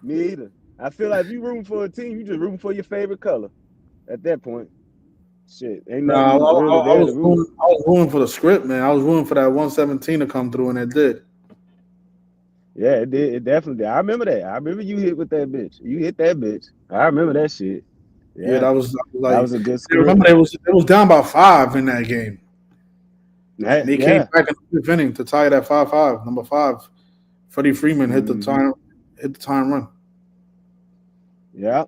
Me either. I feel like if you rooting for a team, you just rooting for your favorite color. At that point, shit. Ain't nothing I was rooting for the script, man. I was rooting for that 117 to come through, and it did. Yeah, it did. It definitely did. I remember that. I remember you hit with that bitch. You hit that bitch. I remember that shit. Yeah, that was a good script. Remember, it was down by 5 in that game. And they came back in the 5th inning to tie it at 5-5. Number 5, Freddie Freeman hit the time run. Yeah.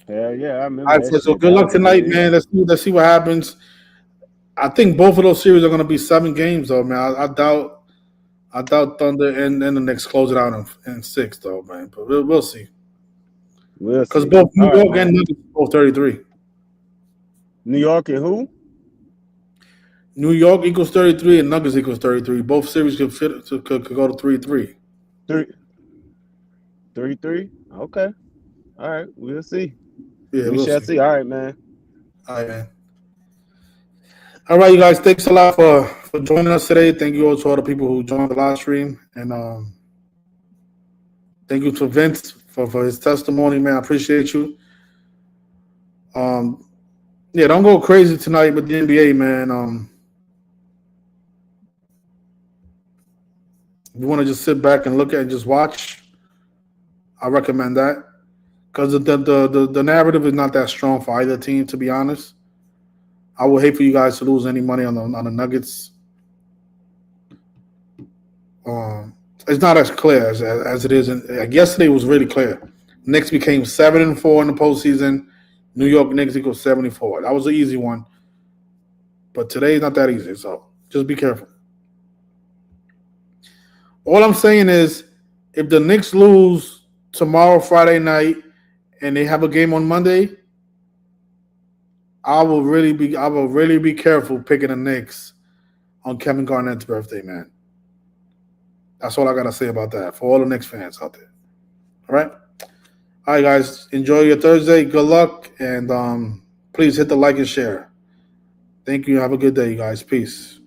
Hell yeah, I remember. All right, so good luck tonight, man. Let's see what happens. I think both of those series are going to be 7 games, though, man. I doubt Thunder and the Knicks close it out in 6, though, man. But we'll see. Because both New York and Nuggets are both 33. New York and who? New York equals 33 and Nuggets equals 33. Both series could go to 3-3. 3-3? Okay. All right. We'll see. Yeah, we shall see. All right, man. All right, man. All right, you guys. Thanks a lot for joining us today. Thank you all to all the people who joined the live stream. And thank you to Vince for his testimony, man. I appreciate you. Don't go crazy tonight with the NBA, man. If you want to just sit back and look at and just watch, I recommend that. Because the narrative is not that strong for either team, to be honest. I would hate for you guys to lose any money on the Nuggets. It's not as clear as it is. Like yesterday was really clear. Knicks became 7-4 in the postseason. New York Knicks equals 74. That was an easy one. But today's not that easy, so just be careful. All I'm saying is, if the Knicks lose tomorrow, Friday night, and they have a game on Monday, I will really be careful picking the Knicks on Kevin Garnett's birthday, man. That's all I gotta say about that for all the Knicks fans out there. All right, guys, enjoy your Thursday. Good luck, and please hit the like and share. Thank you. Have a good day, you guys. Peace.